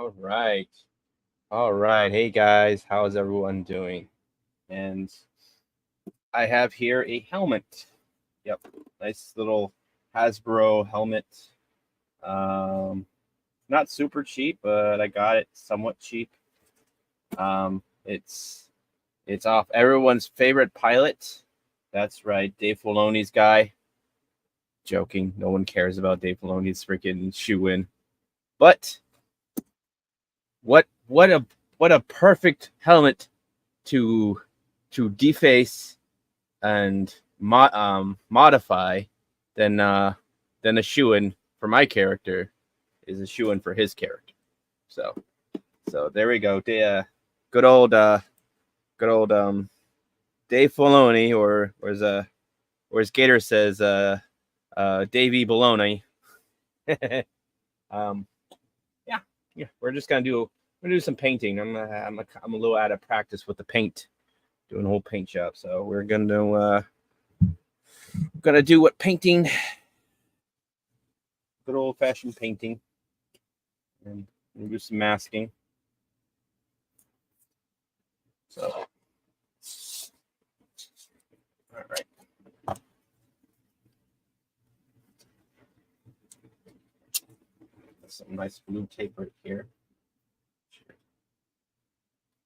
All right. All right. Hey guys, how's everyone doing? And I have here a helmet. Yep. Nice little Hasbro helmet. Um Not super cheap, but I got it somewhat cheap. It's off everyone's favorite pilot. That's right, Dave Filoni's guy. Joking. No one cares about Dave Filoni's freaking shoe in. But what a perfect helmet to deface and modify than a shoe-in for my character is a shoe-in for his character. So there we go. Good old Dave Filoni, or as Gator says, Davey Baloney. um, yeah, we're just gonna do some painting. I'm a little out of practice with the paint, doing a whole paint job. So we're gonna do what painting, good old fashioned painting, and we'll do some masking. So, all right. Some nice blue tape right here.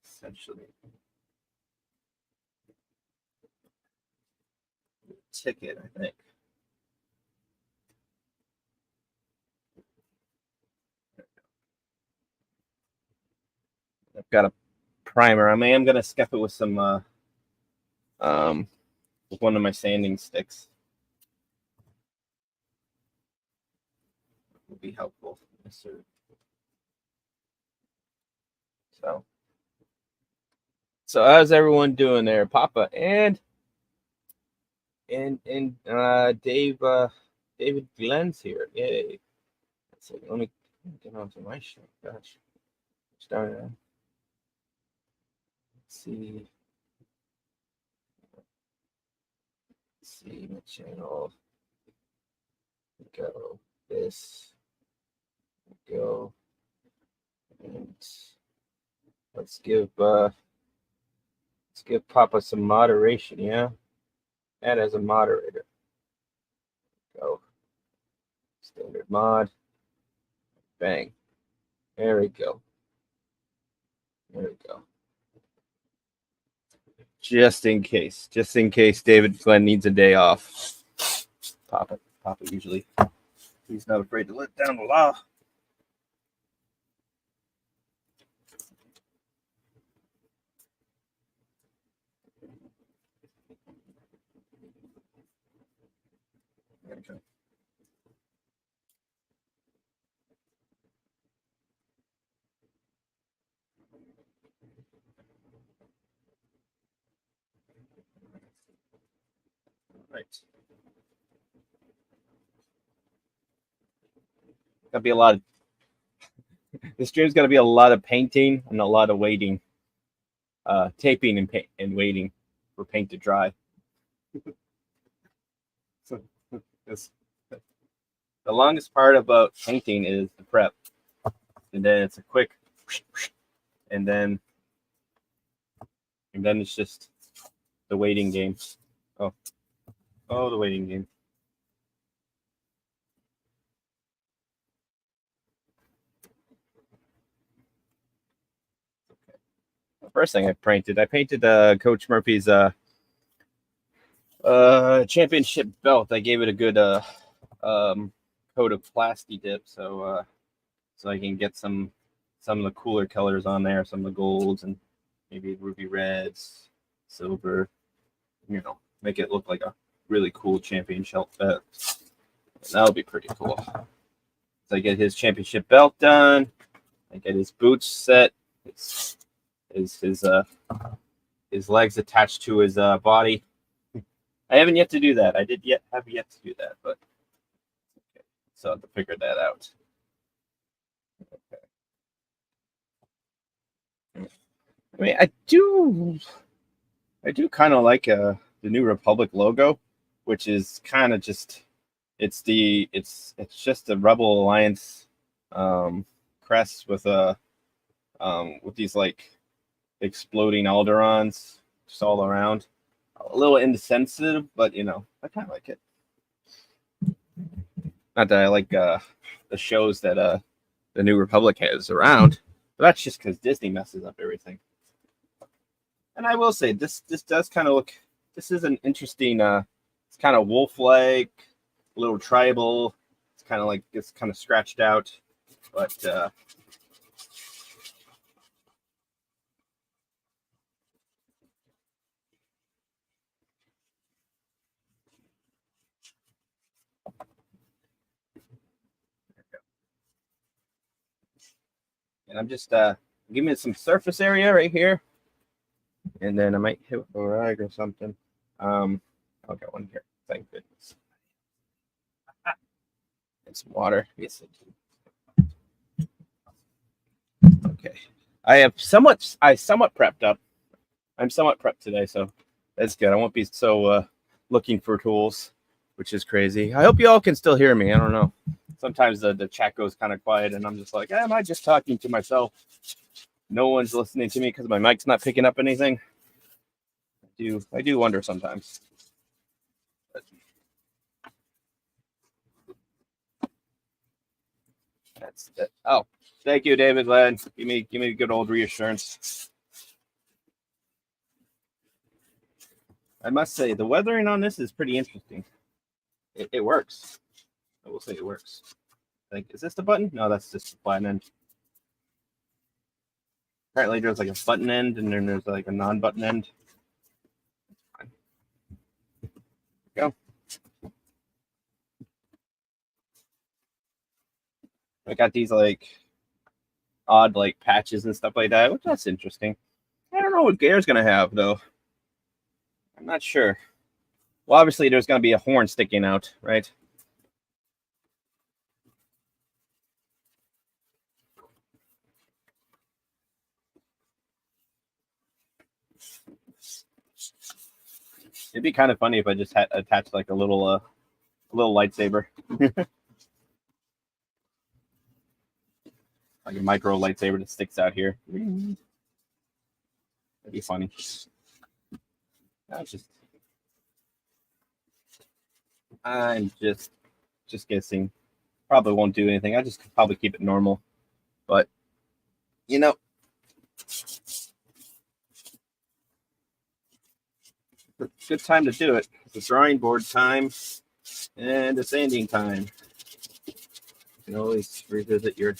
Essentially, ticket, I think. I've got a primer. I am gonna skip it with some with one of my sanding sticks. Would be helpful. Yes, sir. So how's everyone doing there, Papa and David Glenn's here. Yay! So let me get onto my show. Gosh, start. Let's see. Let's see my channel. Go this. Go and let's give Papa some moderation. Yeah, add as a moderator. Go standard mod. Bang. There we go. There we go. Just in case David Glenn needs a day off. Papa usually, he's not afraid to let down the law. Okay. Right. Gotta be a lot of this stream's gotta be a lot of painting and a lot of waiting. Taping and waiting for paint to dry. So the longest part about painting is the prep. And then it's a quick and then it's just the waiting game. Oh, the waiting game. The first thing I painted Coach Murphy's championship belt. I gave it a good coat of plasti dip, so I can get some of the cooler colors on there, some of the golds and maybe ruby reds, silver, make it look like a really cool championship belt. That'll be pretty cool. So I get his championship belt done. I get his boots set. His legs attached to his body. I haven't yet to do that. I have yet to do that, but okay. So I have to figure that out. Okay. I mean, I do kind of like the New Republic logo, which is kind of just it's just a Rebel Alliance crest with a with these like exploding Alderons just all around. A little insensitive, but you know, I kind of like it. Not that I like the shows that the New Republic has around, but that's just because Disney messes up everything. And I will say this does kind of look. This is an interesting. It's kind of wolf-like, a little tribal. It's kind of like it's kind of scratched out, but and I'm just giving it some surface area right here, and then I might hit with a rag or something. I'll get one here. Thank goodness. And some water. Yes. Okay. I somewhat prepped up. I'm somewhat prepped today, so that's good. I won't be so looking for tools, which is crazy. I hope you all can still hear me. I don't know. Sometimes the chat goes kind of quiet, and I'm just like, am I just talking to myself? No one's listening to me because my mic's not picking up anything. I do wonder sometimes. But that's it. Oh, thank you, David Glenn. Give me a good old reassurance. I must say the weathering on this is pretty interesting. It works. I will say it works. Like, is this the button? No, that's just the button end. Apparently there's like a button end and then there's like a non-button end. Fine. Go. I got these like odd like patches and stuff like that, which that's interesting. I don't know what Gare's gonna have though. I'm not sure. Well, obviously there's gonna be a horn sticking out, right? It'd be kind of funny if I just had attached like a little lightsaber. Like a micro lightsaber that sticks out here. That'd be funny. I'm just guessing. Probably won't do anything. I just probably keep it normal. But you know, good time to do it. It's a drawing board time and a sanding time. You can always revisit your.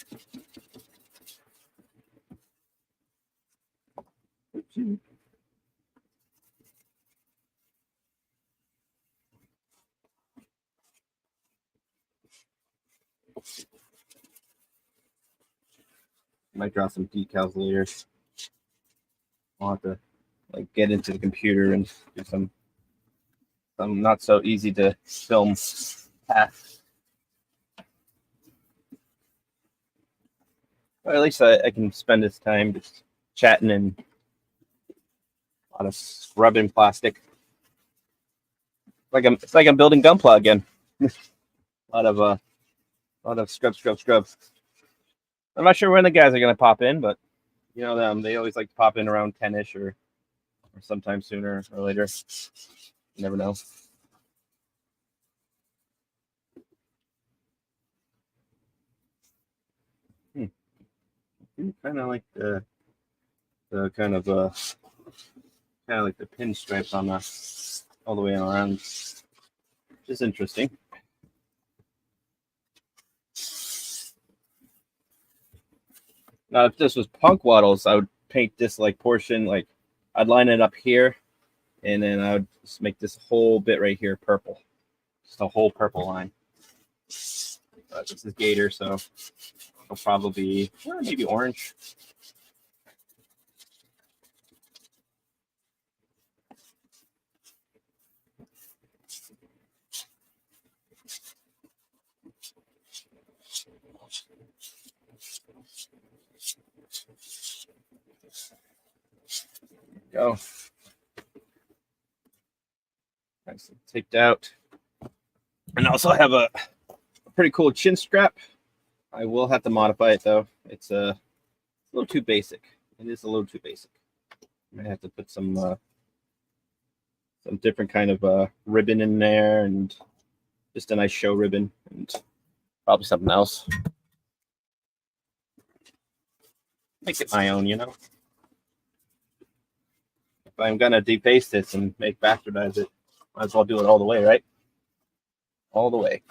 Might draw some decals later. I'll have to like get into the computer and do some not so easy to film tasks. Or at least I can spend this time just chatting and a lot of scrubbing plastic. It's like I'm building Gunpla again. a lot of scrub. I'm not sure when the guys are gonna pop in, but you know them. They always like to pop in around 10ish or sometime sooner or later. You never know. Kind of like the kind of like the pinstripes on the all the way around. Which is interesting. Now, if this was Punk Waddles, I would paint this like portion, like I'd line it up here, and then I would just make this whole bit right here purple. Just a whole purple line. But this is Gator, so it'll probably be maybe orange. Go. Nice and taped out. And I also have a pretty cool chin strap. I will have to modify it though. It's a little too basic. It is a little too basic. I have to put some different kind of ribbon in there, and just a nice show ribbon, and probably something else. Make it my own, you know. If I'm gonna depaste this and make bastardize it, might as well do it all the way, right? All the way.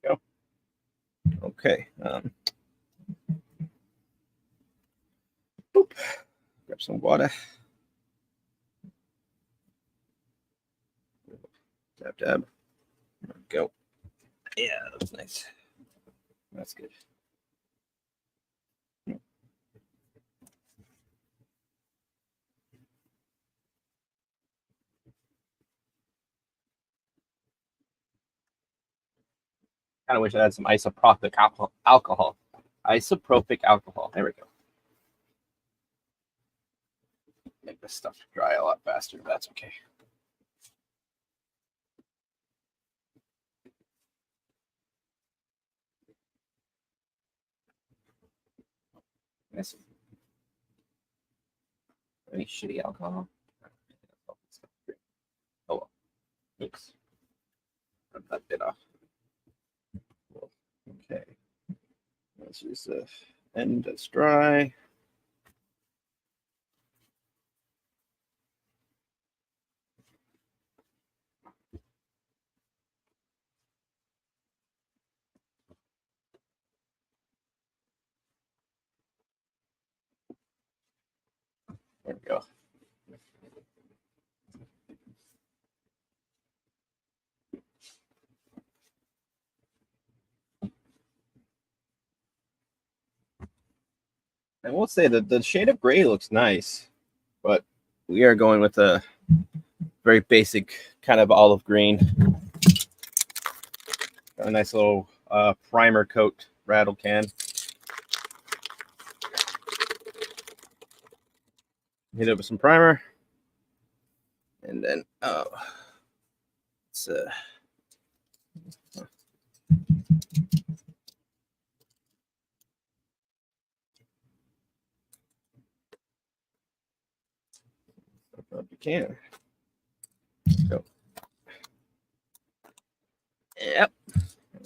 Go. Okay. Boop. Grab some water. Dab, dab. There we go. Yeah, that's nice. That's good. Kind of wish I had some isopropyl alcohol. Isopropyl alcohol. There we go. Make this stuff dry a lot faster. That's okay. Yes. Any shitty alcohol? Oh well. Oops. Rub that bit off. Okay. Let's use the end that's dry. There we go. I will say that the shade of gray looks nice, but we are going with a very basic kind of olive green. Got a nice little primer coat rattle can. Hit it with some primer, and then it's up you can. Go. Yep.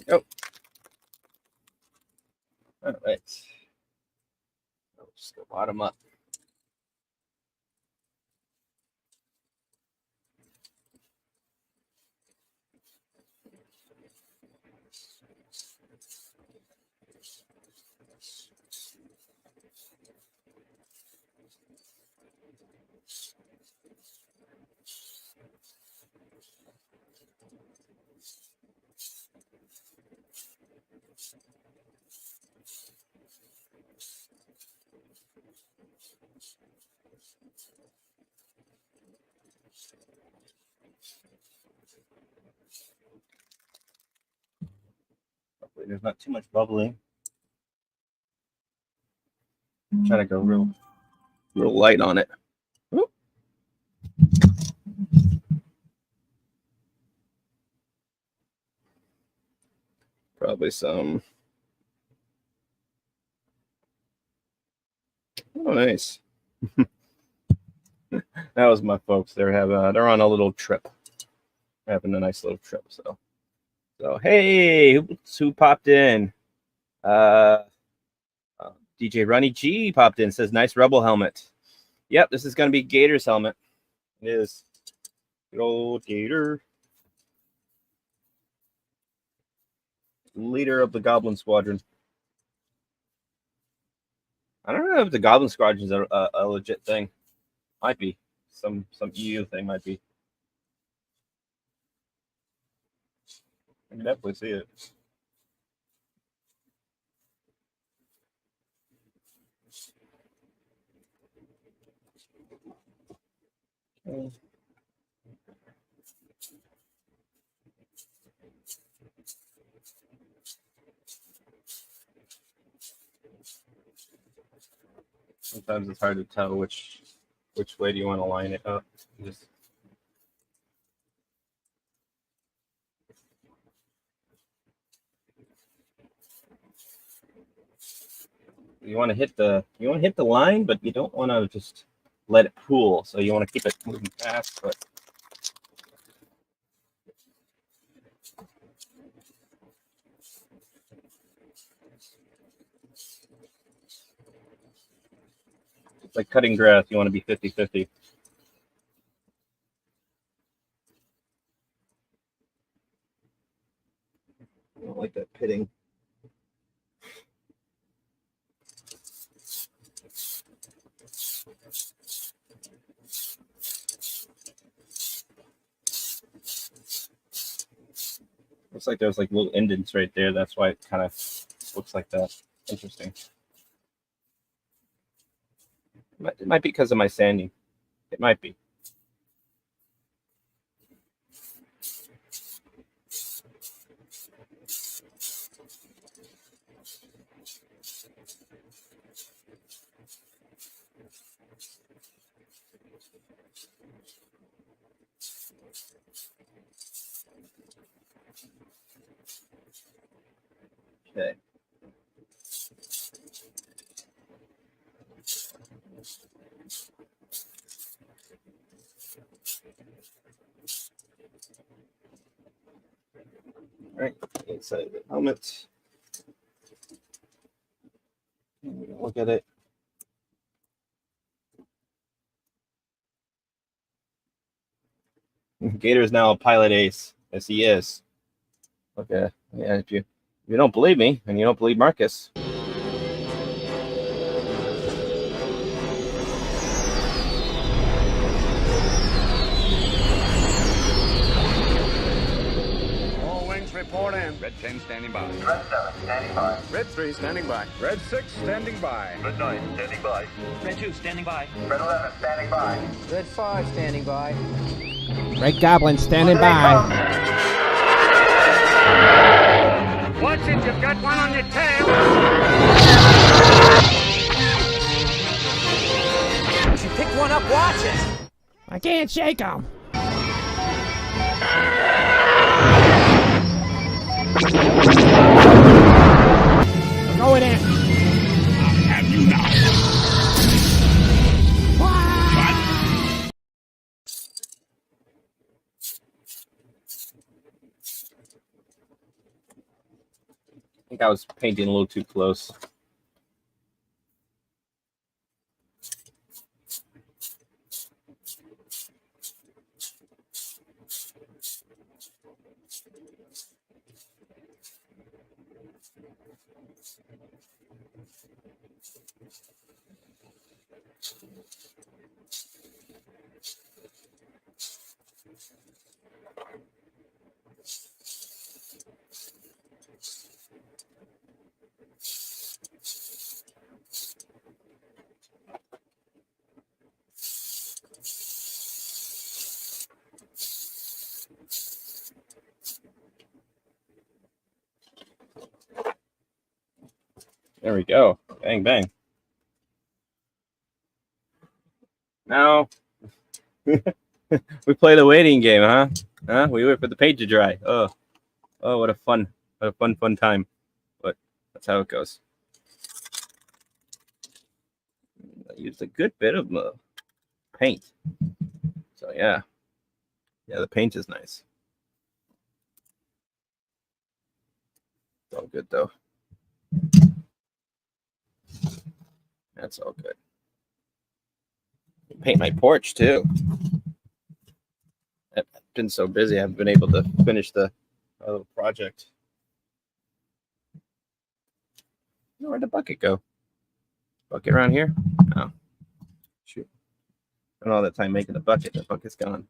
Go. All right. I'll just go bottom up. Hopefully there's not too much bubbling. Try to go real light on it. Whoop. Probably some. Oh, nice. That was my folks. They're on a little trip. They're having a nice little trip. So hey, who popped in? DJ Runny G popped in. Says nice Rebel helmet. Yep, this is gonna be Gator's helmet. It is. Good old Gator. Leader of the Goblin Squadron. I don't know if the Goblin Squadron is a legit thing. Might be. Some EU thing might be. I can definitely see it. Okay. Sometimes it's hard to tell which way do you want to line it up. Just You want to hit the line, but you don't want to just let it pool. So you want to keep it moving fast, but it's like cutting grass. You want to be 50-50. I don't like that pitting. Looks like there's like little indents right there. That's why it kind of looks like that. Interesting. It might be because of my sanding. It might be. Okay. All right, inside the helmet. Look at it. Gator is now a pilot ace. Yes, he is. Okay. Yeah, if you don't believe me and you don't believe Marcus. Report in. Red 10 standing by. Red 7 standing by. Red 3 standing by. Red 6 standing by. Red 9 standing by. Red 2 standing by. Red 11 standing by. Red 5 standing by. Red Goblin standing by. Watch it, you've got one on your tail. If you pick one up, watch it. I can't shake him. I'm going in. I have you now. What? I think I was painting a little too close. There we go. Bang, bang. Now, we play the waiting game, huh? Huh? We wait for the paint to dry. Oh, what a fun time. But that's how it goes. I used a good bit of paint. So, yeah. Yeah, the paint is nice. It's all good, though. That's all good. Paint my porch too. I've been so busy, I haven't been able to finish the little project. Where'd the bucket go? Bucket around here? Oh, shoot. Spent all that time making the bucket. The bucket's gone.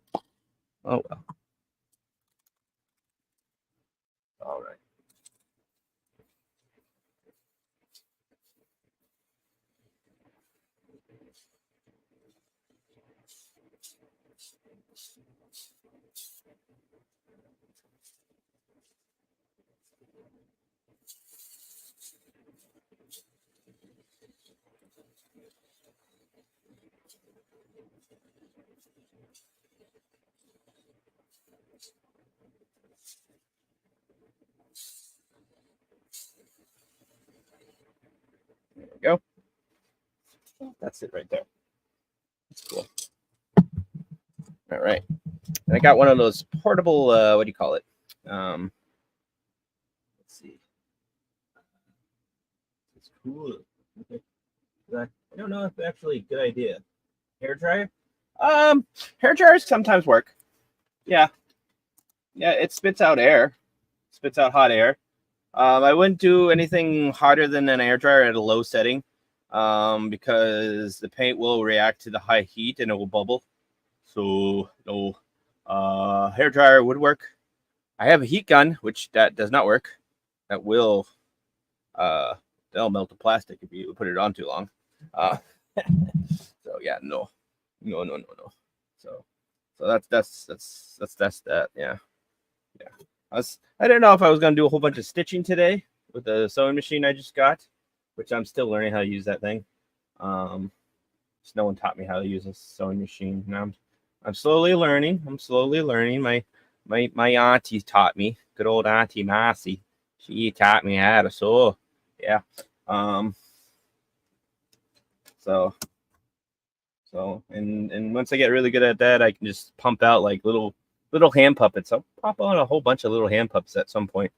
Oh well. All right. we go. That's it right there. That's cool. All right. And I got one of those portable, what do you call it? Let's see. It's cool. I don't know if it's actually a good idea. Hair dryer? Hair dryers sometimes work. Yeah. Yeah, it spits out air. Spits out hot air. I wouldn't do anything hotter than an air dryer at a low setting, because the paint will react to the high heat and it will bubble. So no, hair dryer would work. I have a heat gun, which that does not work. That will, that'll melt the plastic if you put it on too long. So yeah, no. So that's that. Yeah. I didn't know if I was gonna do a whole bunch of stitching today with the sewing machine I just got, which I'm still learning how to use that thing. Just no one taught me how to use a sewing machine. Now I'm slowly learning. My auntie taught me. Good old Auntie Massey. She taught me how to sew. Yeah. So and once I get really good at that, I can just pump out like little hand puppets. I'll pop on a whole bunch of little hand puppets at some point.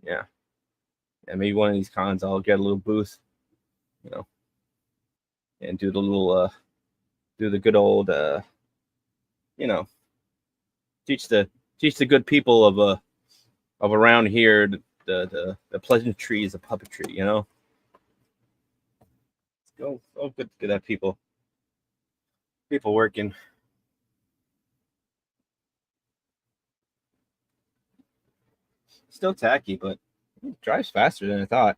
Yeah. And maybe one of these cons I'll get a little booth, and do the little do the good old teach the good people of around here the pleasantries of puppetry, Go good to have people working. Still tacky, but it dries faster than I thought.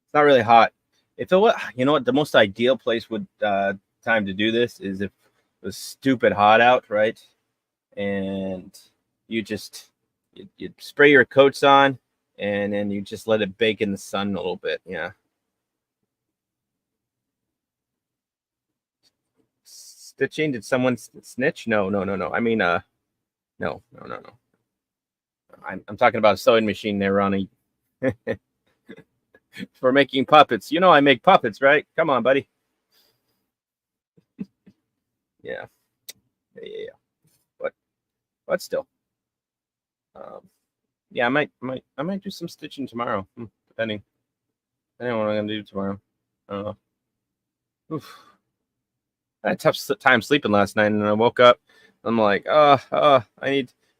It's not really hot. If it was, what, the most ideal place would time to do this is if it was stupid hot out, right? And you spray your coats on, and then you just let it bake in the sun a little bit. Yeah. Stitching? Did someone snitch? No. I mean, no. I'm talking about a sewing machine there, Ronnie. For making puppets. I make puppets, right? Come on, buddy. Yeah. But still. Yeah, I might do some stitching tomorrow, depending on what I'm gonna do tomorrow. I had a tough time sleeping last night, and I woke up. I'm like, I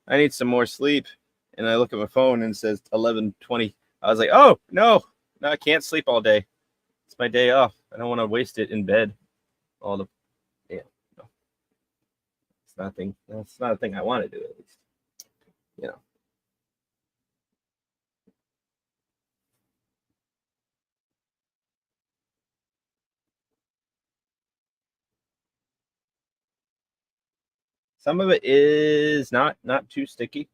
need some more sleep. And I look at my phone and it says 11:20. I was like, oh no, I can't sleep all day. It's my day off. I don't want to waste it in bed. No. It's nothing. That's not a thing I want to do, at least. Some of it is not too sticky.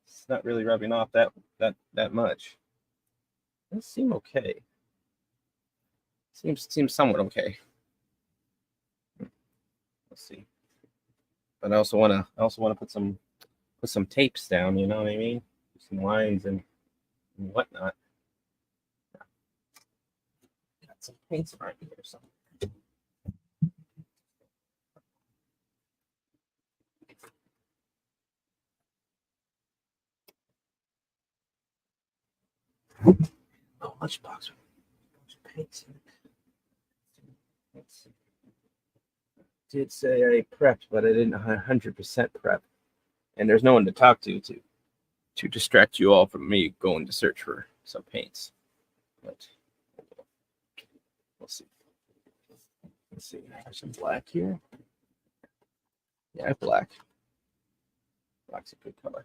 It's not really rubbing off that much. It does seem okay. Seems somewhat okay. Let's see. But I also want to put some tapes down. You know what I mean? Some lines and whatnot. Got some paints around here or something. Oh, lunchbox. Paints. Let's see. Did say I prepped, but I didn't 100% prep, and there's no one to talk to distract you all from me going to search for some paints. But we'll see. Let's see. There's some black here. Yeah, black. Black's a good color.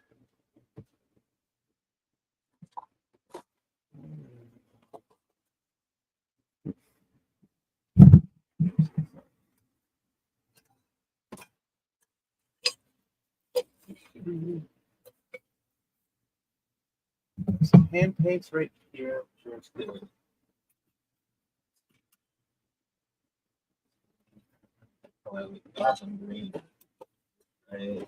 Some hand paints right here. Sure, it's good. Some green. Right.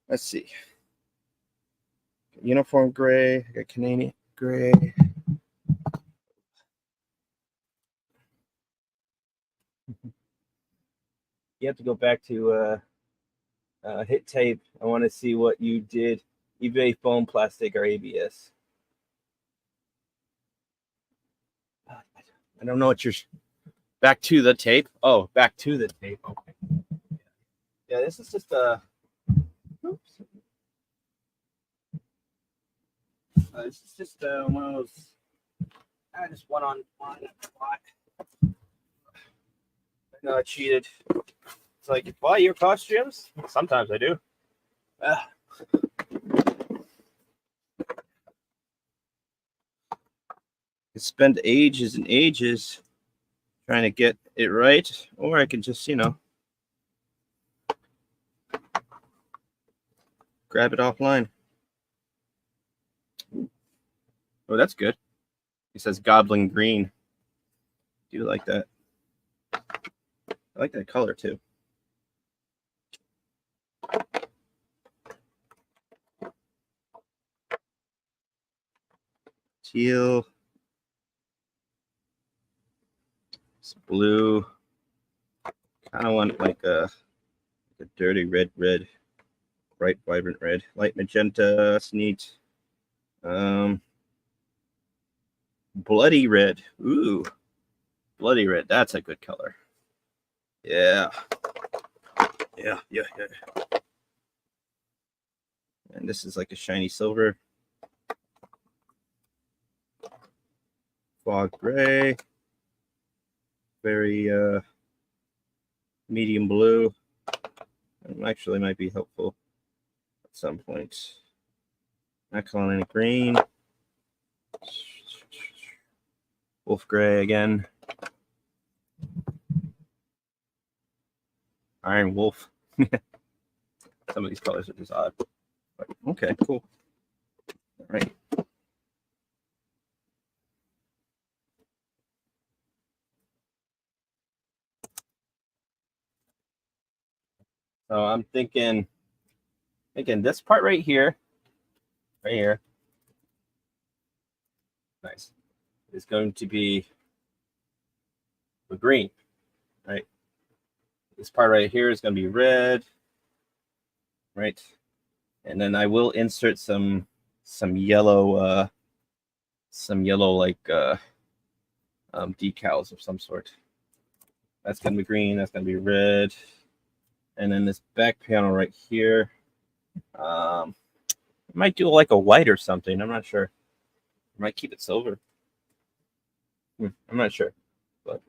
let's see. Uniform gray. I got Canadian gray. You have to go back to hit tape. I want to see what you did. eBay foam, plastic, or ABS. I don't know what you're. Back to the tape. Oh, back to the tape. Okay. Yeah, this is just a. Oops. This is just one of those. Just one on one. No, I cheated. It's like, you buy your costumes? Sometimes I do. I spend ages and ages trying to get it right, or I can just, grab it offline. Oh, that's good. It says Goblin Green. Do you like that? I like that color too. Teal. It's blue. Kind of want like a dirty red, bright, vibrant red. Light magenta. That's neat. Bloody red. Ooh. Bloody red. That's a good color. Yeah. Yeah. And this is like a shiny silver. Fog gray. Very medium blue. Actually might be helpful at some point. Not calling any green. Wolf gray again. Iron wolf. Some of these colors are just odd. But okay, cool. All right. So I'm thinking this part right here, nice, is going to be the green, right? This part right here is going to be red, right? And then I will insert some yellow, like decals of some sort. That's going to be green. That's going to be red. And then this back panel right here, I might do like a white or something. I'm not sure. I might keep it silver. I'm not sure, but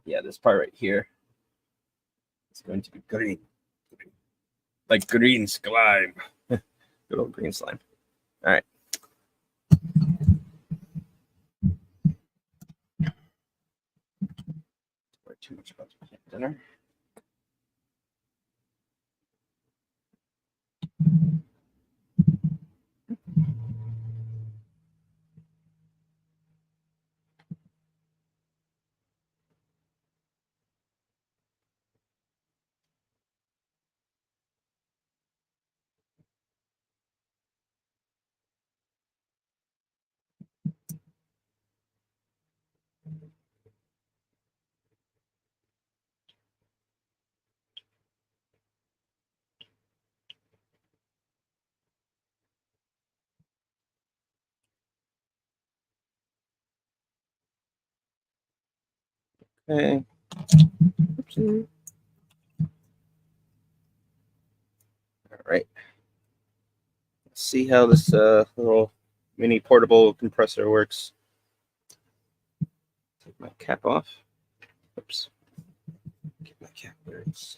yeah, this part right here is going to be green, like green slime. Good old green slime. All right. Too much about dinner. Okay. Oopsie. All right. Let's see how this little mini portable compressor works. Take my cap off. Oops. Get my cap where it's.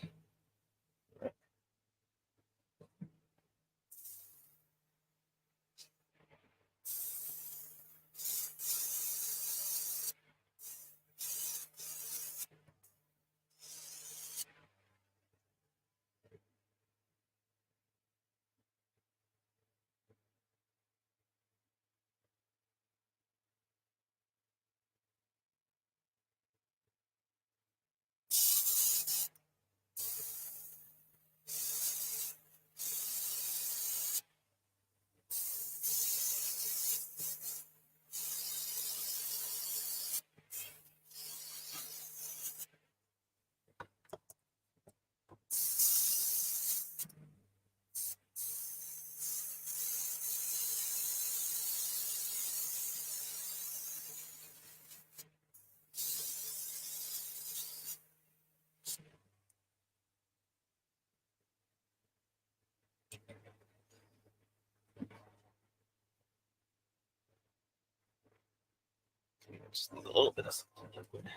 Just need a little bit of liquid.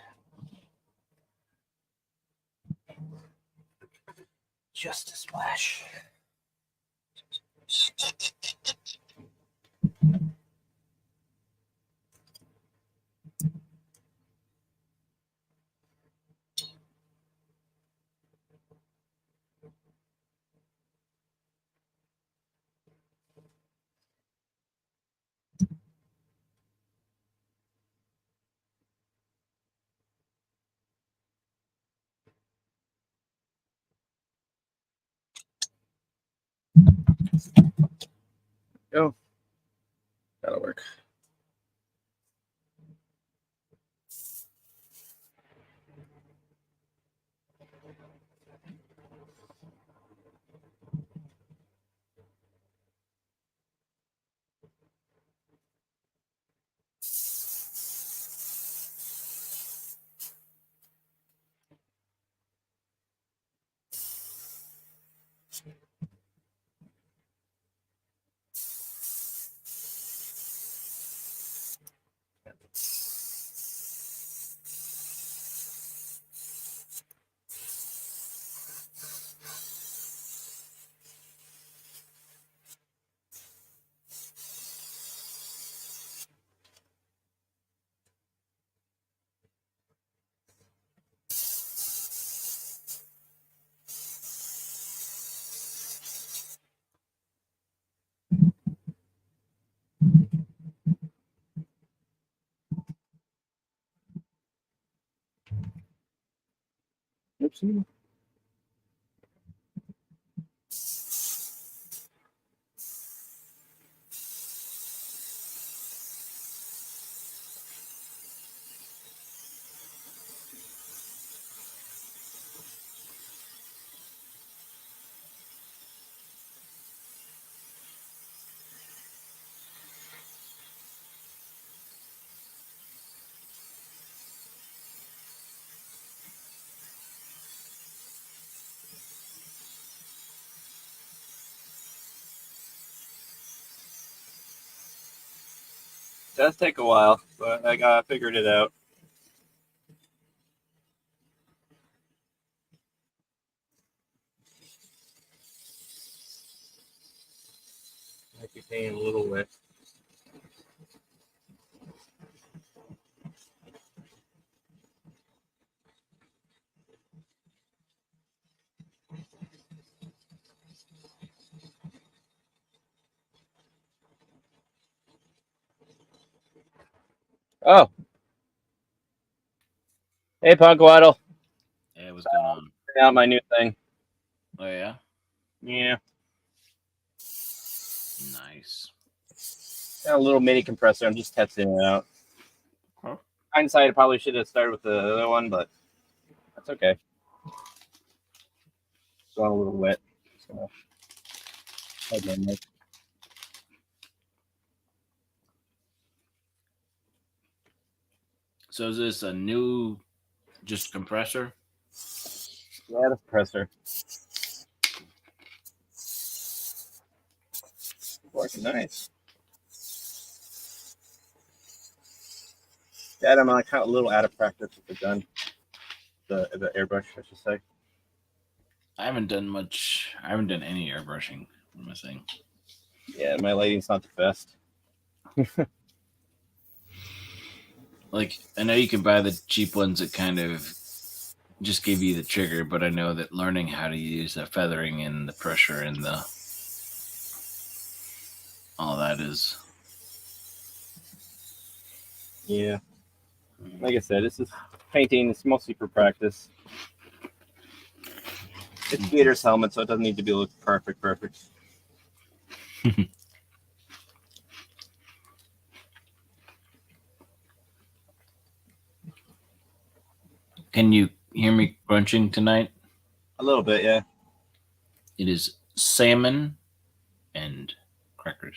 Just a splash. Go. That'll work. Oopsie. Does take a while, but I figured it out. Might be paying a little wet. Oh. Hey, Punkwaddle. Hey, what's going on? Check out my new thing. Oh, yeah? Yeah. Nice. Got a little mini compressor. I'm just testing it out. Huh? Hindsight, I probably should have started with the other one, but that's okay. It's gone a little wet. So. So is this a new just compressor? Yeah, the compressor. Working nice. Yeah, I'm like a little out of practice with the gun. The airbrush, I should say. I haven't done much. I haven't done any airbrushing. What am I saying? Yeah, my lighting's not the best. Like, I know you can buy the cheap ones that kind of just give you the trigger, but I know that learning how to use the feathering and the pressure and the all that is. Yeah. Like I said, this is painting. It's mostly for practice. It's Gator's helmet, so it doesn't need to be look perfect. Can you hear me crunching tonight? A little bit, yeah. It is salmon and crackers.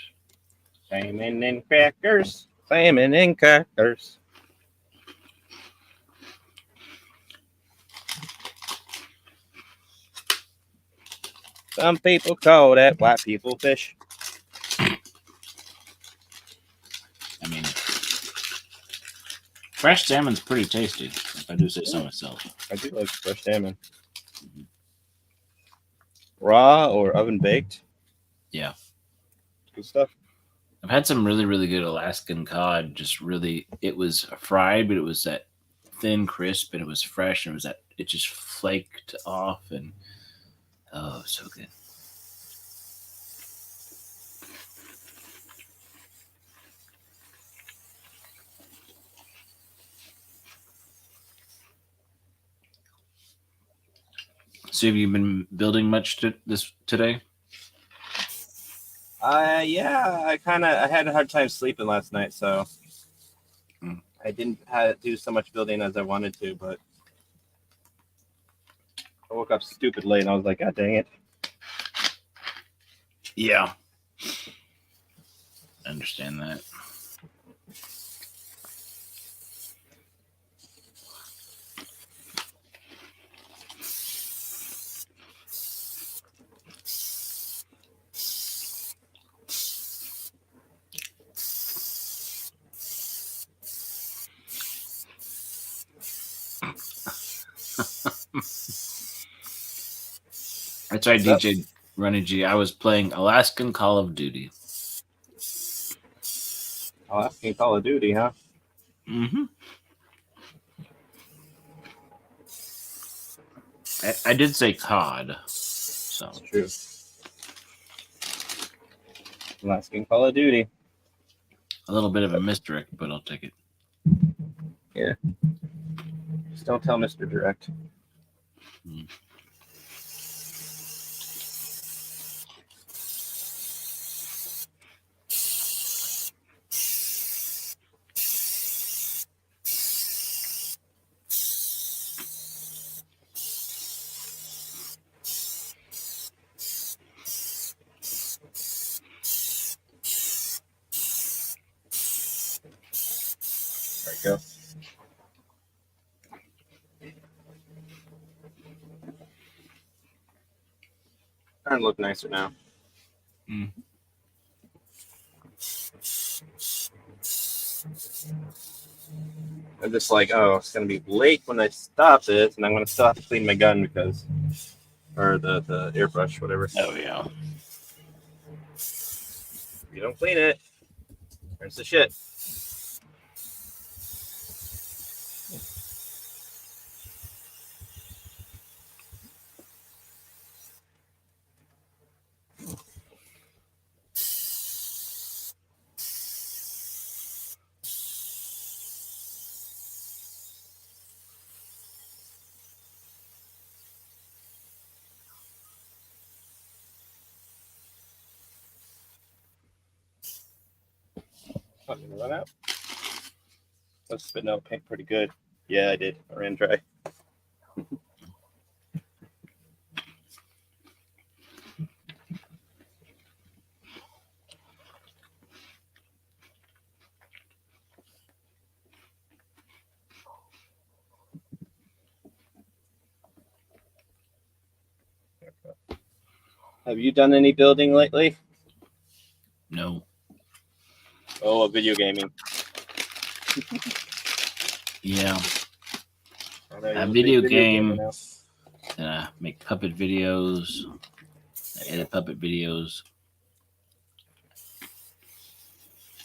Salmon and crackers. Salmon and crackers. Some people call that white people fish. I mean, Fresh salmon's pretty tasty, if I do say so myself. I do like fresh salmon. Raw or oven baked. Yeah. Good stuff. I've had some really, really good Alaskan cod. Just really, it was fried, but it was that thin crisp, and it was fresh, and it just flaked off, and oh, so good. So have you been building much today? Yeah, I had a hard time sleeping last night, so I didn't do so much building as I wanted to, but I woke up stupid late and I was like, God dang it. Yeah. I understand that. That's right, DJ Runny G. I was playing Alaskan Call of Duty. Alaskan Call of Duty, huh? Mm-hmm. I did say COD, so That's true. Alaskan Call of Duty. a little bit of a misdirect, but I'll take it. Yeah. Just don't tell Mr. Direct. There you go. Starting to look nicer now. Mm. I'm just like, oh, it's gonna be late when I stop this, and I'm gonna still have to clean my gun or the airbrush, whatever. Oh yeah. If you don't clean it, there's the shit. I'm gonna run out. I was spitting out paint pretty good. Yeah, I did. I ran dry. Have you done any building lately? No. Oh, video gaming. Yeah. I know A you're video big game. gamer now. Make puppet videos. I edit puppet videos.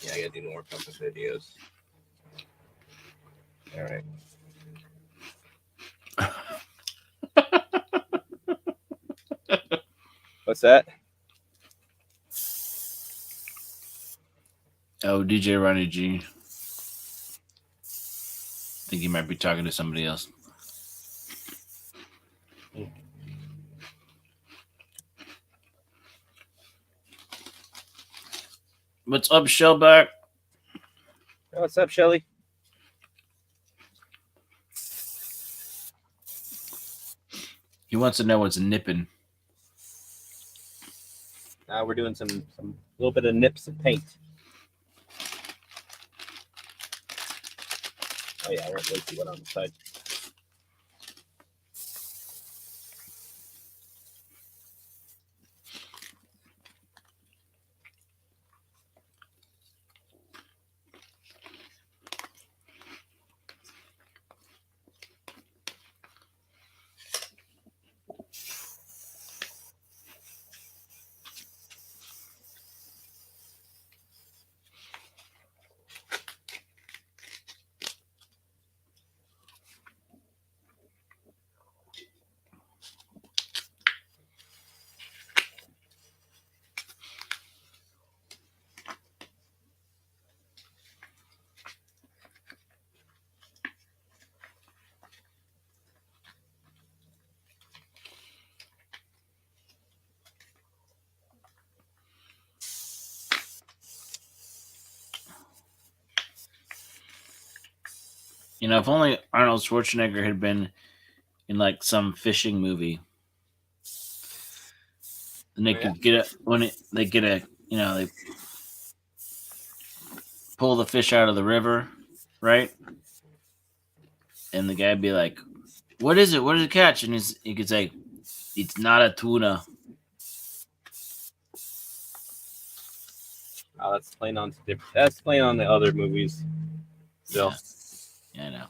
Yeah, I gotta do more puppet videos. All right. What's that? Oh, DJ Ronnie G. Think you might be talking to somebody else. What's up, Shellback? Oh, what's up, Shelly? He wants to know what's nipping. Now we're doing some little bit of nips of paint. Oh yeah, we're going to one on the side. if only Arnold Schwarzenegger had been in like some fishing movie, and they Yeah. could get a they get a they pull the fish out of the river, right? And the guy'd be like, "What is it? What did it catch?" And he could say, "It's not a tuna." Oh, that's playing on different. That's playing on the other movies. Still. Yeah, I know.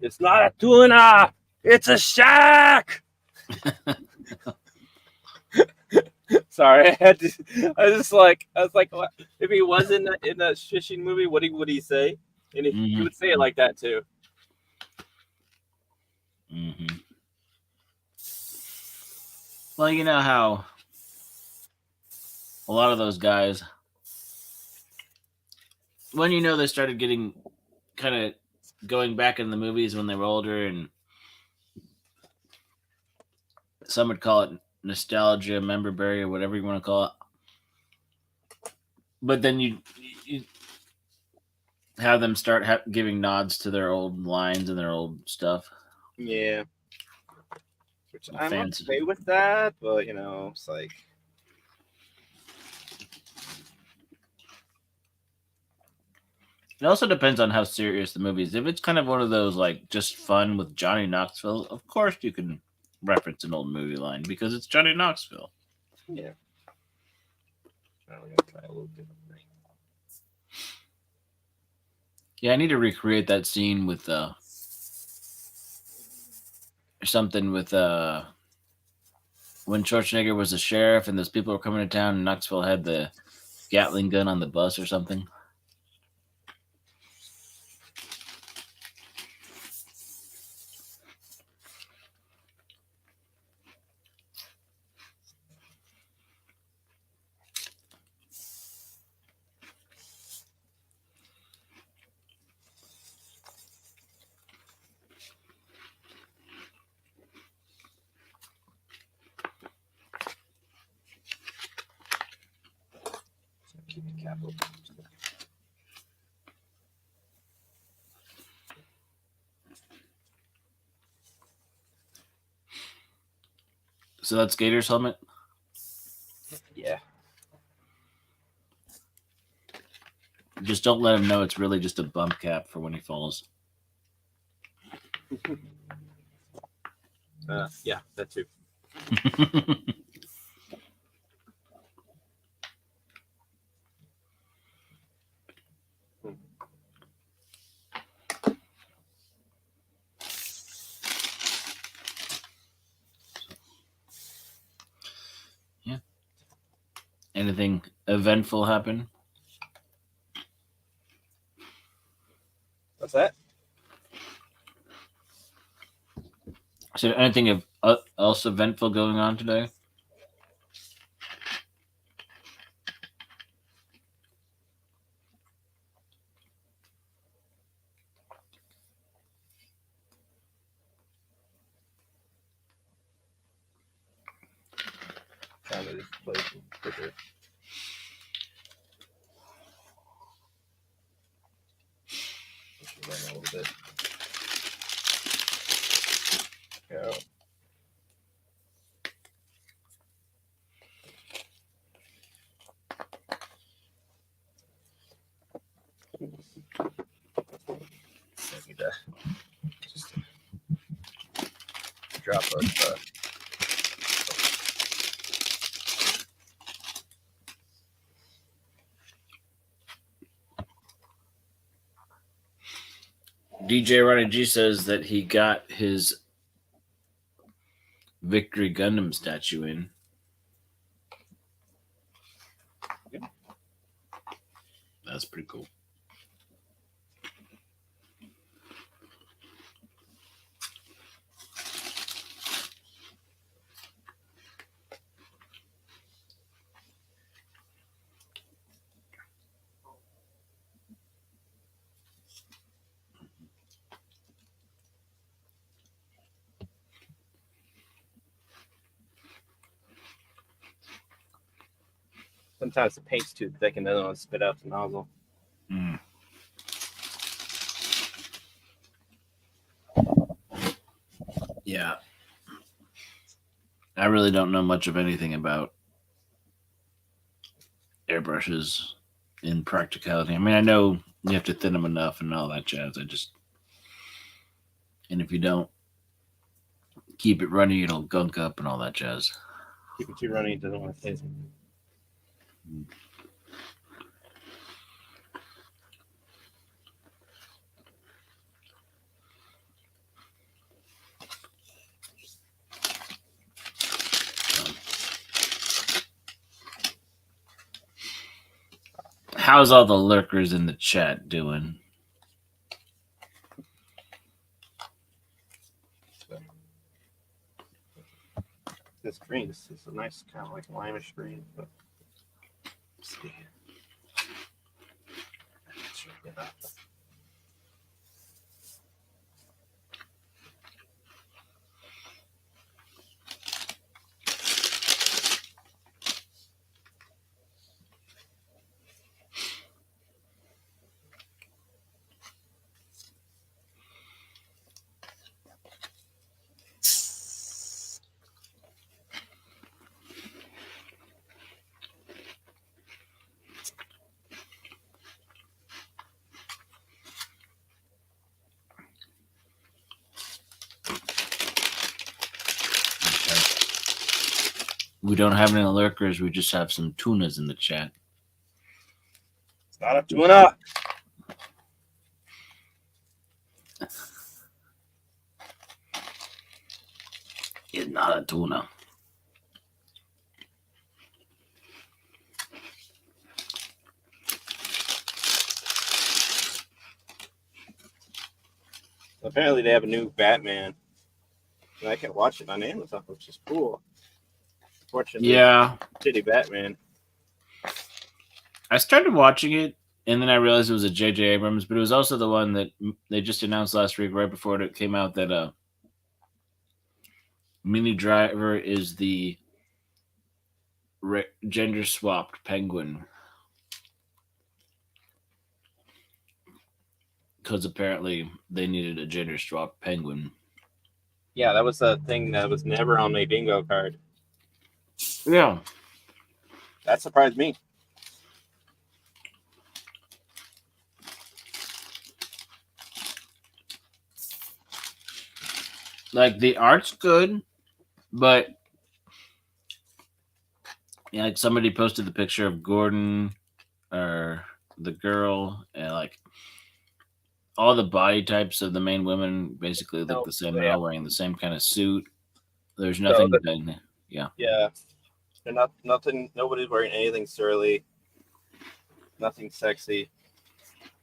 It's not a tuna. It's a shark. Sorry, I was like, what? If he was in that fishing movie, what would he say? And he would say it like that too. Mm-hmm. Well, you know how a lot of those guys, when they started getting kind of going back in the movies when they were older, and some would call it nostalgia, memberberry, or whatever you want to call it. But then you have them start giving nods to their old lines and their old stuff. Yeah. Which I'm Fans. okay with that, but it's like. It also depends on how serious the movie is. If it's kind of one of those like just fun with Johnny Knoxville, of course you can reference an old movie line because it's Johnny Knoxville. Yeah. I'm gonna try a little different thing. Yeah, I need to recreate that scene with something with when Schwarzenegger was a sheriff and those people were coming to town and Knoxville had the Gatling gun on the bus or something. Keep the cap open. So that's Gator's helmet? Yeah. Just don't let him know it's really just a bump cap for when he falls. Yeah, that too. Yeah. Anything eventful happen? What's that? So anything else eventful going on today? Trying to just play some quicker. Push it down a little bit. Go. Maybe just drop of DJ Ronnie G says that he got his Victory Gundam statue in. Yeah. That's pretty cool. Sometimes the paint's too thick and then it'll spit out the nozzle. Mm. Yeah. I really don't know much of anything about airbrushes in practicality. I mean, I know you have to thin them enough and all that jazz. And if you don't keep it running, it'll gunk up and all that jazz. Keep it too runny, it doesn't want to taste. How's all the lurkers in the chat doing? This green, this is a nice kind of like limeish green, but let's see. We don't have any lurkers. We just have some tunas in the chat. It's not a tuna. It's not a tuna. Apparently, they have a new Batman. And I can watch it on Amazon, which is cool. Fortunately, Yeah. shitty Batman. I started watching it, and then I realized it was a J.J. Abrams, but it was also the one that they just announced last week, right before it came out, that Minnie Driver is the gender-swapped Penguin. Because apparently they needed a gender-swapped Penguin. Yeah, that was a thing that was never on my bingo card. Yeah. That surprised me. Like, the art's good, but yeah, like somebody posted the picture of Gordon or the girl, and like all the body types of the main women basically look the same. They're all wearing the same kind of suit. There's nothing. Yeah, they're nothing. Nobody's wearing anything surly. Nothing sexy.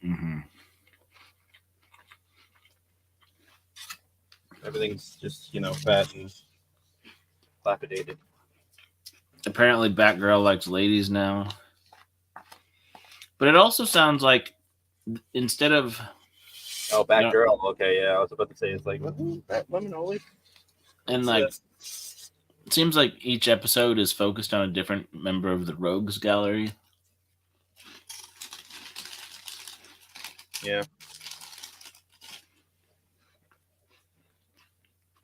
Mm-hmm. Everything's just fat and dilapidated. Apparently, Batgirl likes ladies now. But it also sounds like instead of Batgirl. Okay, yeah, I was about to say it's like that women only. And like, it seems like each episode is focused on a different member of the Rogues Gallery. Yeah.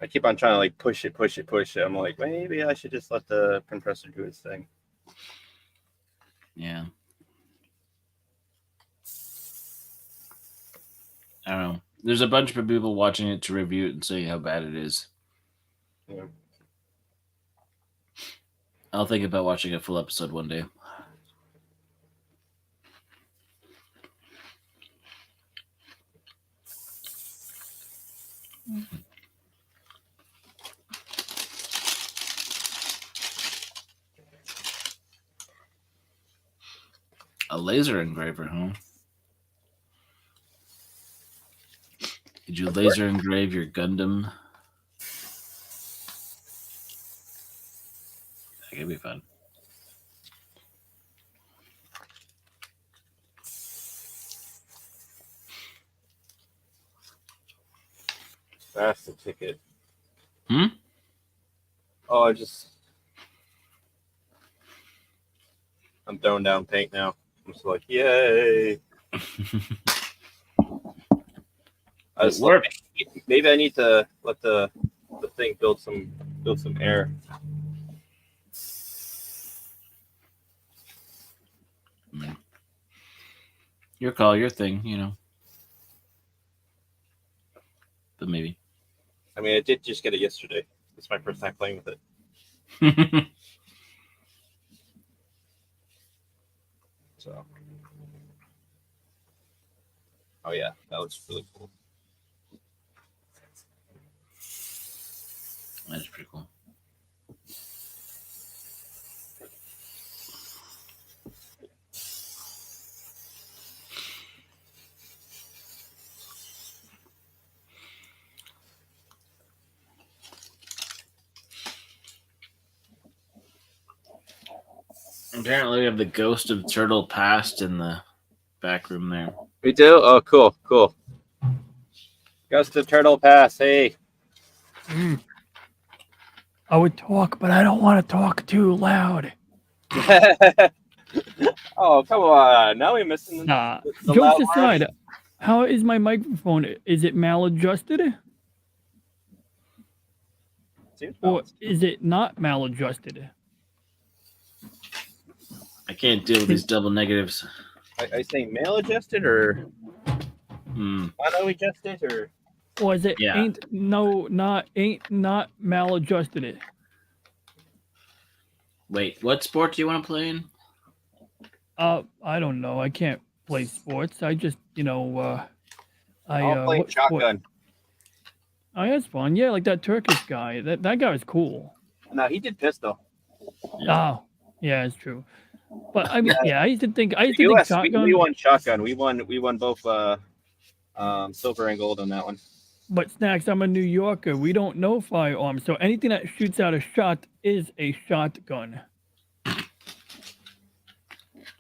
I keep on trying to like push it. I'm like, maybe I should just let the compressor do its thing. Yeah. I don't know. There's a bunch of people watching it to review it and say how bad it is. Yeah. I'll think about watching a full episode one day. A laser engraver, huh? Did you laser engrave your Gundam? That could be fun. That's the ticket. Hmm? Oh, I just. I'm throwing down paint now. I'm just like, yay! I was like, maybe I need to let the thing build some air. Your call, your thing, you know. But maybe. I mean, I did just get it yesterday. It's my first time playing with it. So. Oh yeah, that looks really cool. That is pretty cool. Apparently, we have the ghost of Turtle Past in the back room there. We do? Oh, cool, cool. Ghost of Turtle Pass, hey. I would talk, but I don't want to talk too loud. Oh, come on. Now we're missing the Jokes loud aside, how is my microphone? Is it maladjusted? Seems Or balanced. is it not maladjusted? I can't deal with these double negatives. Are you saying male adjusted or Mm. mono adjusted or? Or is it Yeah. ain't not maladjusted? Wait, what sport do you want to play in? I don't know. I can't play sports. I just, I'll play shotgun. Oh, that's fun. Yeah, like that Turkish guy. That guy was cool. No, he did pistol. Oh, yeah, it's true. But I mean, I used to think US, shotgun. we won shotgun. We won both silver and gold on that one. But Snacks, I'm a New Yorker. We don't know firearms, so anything that shoots out a shot is a shotgun.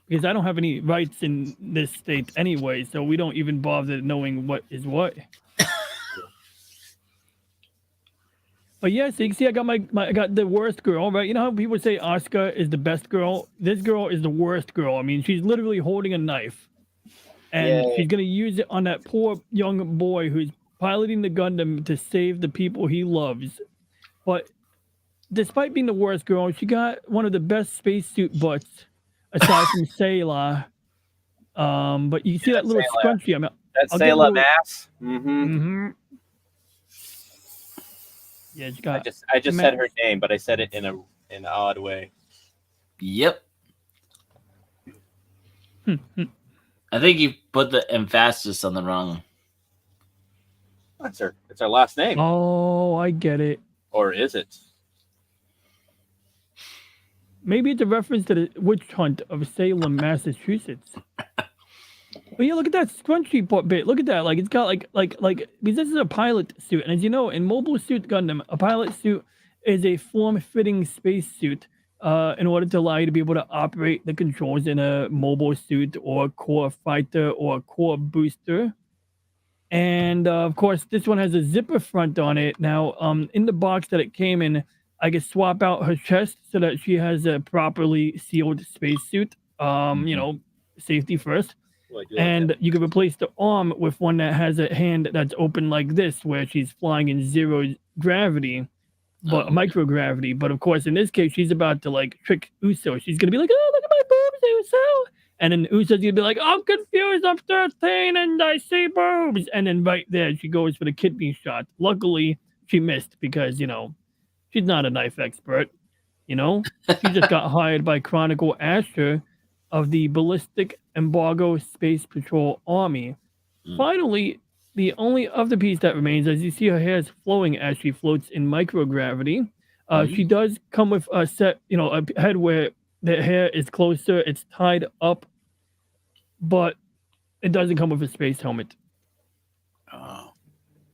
Because I don't have any rights in this state anyway, so we don't even bother knowing what is what. But yeah, so you can see I got I got the worst girl, right? You know how people say Oscar is the best girl? This girl is the worst girl. I mean, she's literally holding a knife. And she's going to use it on that poor young boy who's piloting the Gundam to save the people he loves. But despite being the worst girl, she got one of the best spacesuit butts aside from Sayla. But you see that little Sayla. scrunchie. I mean, That's I'll get a Sayla little- Mass. Mm-hmm. Mm-hmm. Yeah, she got. I just said her name, but I said it in an odd way. Yep. I think you put the emphasis on the wrong. That's her. It's her last name, Oh, I get it. or is it? Maybe it's a reference to the witch hunt of Salem, Massachusetts. But yeah, look at that scrunchy bit. Look at that. Like it's got like because this is a pilot suit, and as you know, in Mobile Suit Gundam, a pilot suit is a form-fitting space suit. In order to allow you to be able to operate the controls in a mobile suit or a core fighter or a core booster. And of course, this one has a zipper front on it. Now, in the box that it came in, I could swap out her chest so that she has a properly sealed spacesuit. You know, safety first. And you can replace the arm with one that has a hand that's open like this, where she's flying in zero gravity, but microgravity. But of course, in this case, she's about to like trick Uso. She's gonna be like, "Oh, look at my boobs, Uso!" And then Uso's gonna be like, "I'm confused. I'm 13 and I see boobs." And then right there, she goes for the kidney shot. Luckily, she missed because she's not a knife expert. She just got hired by Chronicle Asher of the Ballistic Embargo Space Patrol Army. Finally, the only other piece that remains, as you see her hair is flowing as she floats in microgravity. She does come with a set, a head where the hair is closer, it's tied up, but it doesn't come with a space helmet. Oh.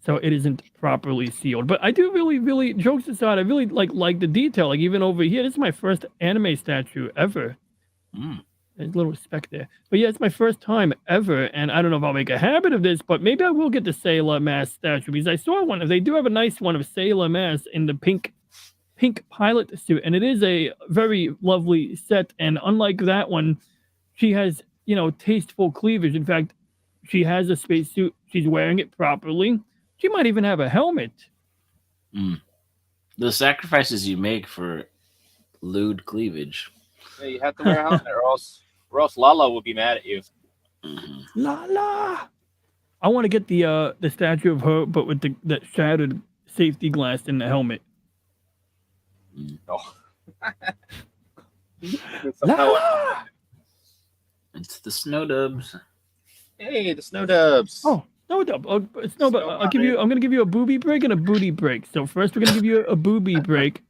So it isn't properly sealed. But I do really, jokes aside, I really like the detail. Like even over here, this is my first anime statue ever. There's a little speck there. But yeah, it's my first time ever, and I don't know if I'll make a habit of this, but maybe I will get the Sailor Mass statue, because I saw one. They do have a nice one of Sailor Mass in the pink pink pilot suit, and it is a very lovely set. And unlike that one, she has, tasteful cleavage. In fact, she has a spacesuit. She's wearing it properly. She might even have a helmet. The sacrifices you make for lewd cleavage. Yeah, you have to wear a helmet, or else Lala will be mad at you. La la. I want to get the statue of her, but with that shattered safety glass in the helmet. Oh. La! It's the snow dubs. Hey, the snow dubs. Oh, no, I'm gonna give you a booby break and a booty break. So first, we're gonna give you a booby break.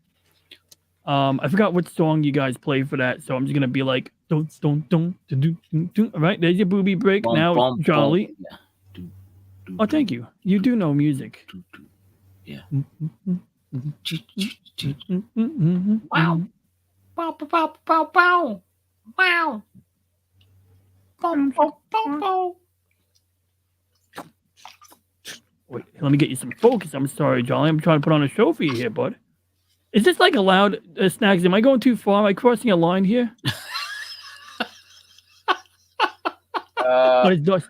I forgot what song you guys play for that, so I'm just gonna be like, don't, do. All right, there's your booby break. Now, Jolly. Yeah. Oh, thank you. You do know music. Yeah. Wow. Bow, bow, bow, bow, bow. Bow, bow, bow, bow. Wait, let me get you some focus. I'm sorry, Jolly. I'm trying to put on a show for you here, bud. Is this like allowed, Snacks? Am I going too far? Am I crossing a line here? What is dust?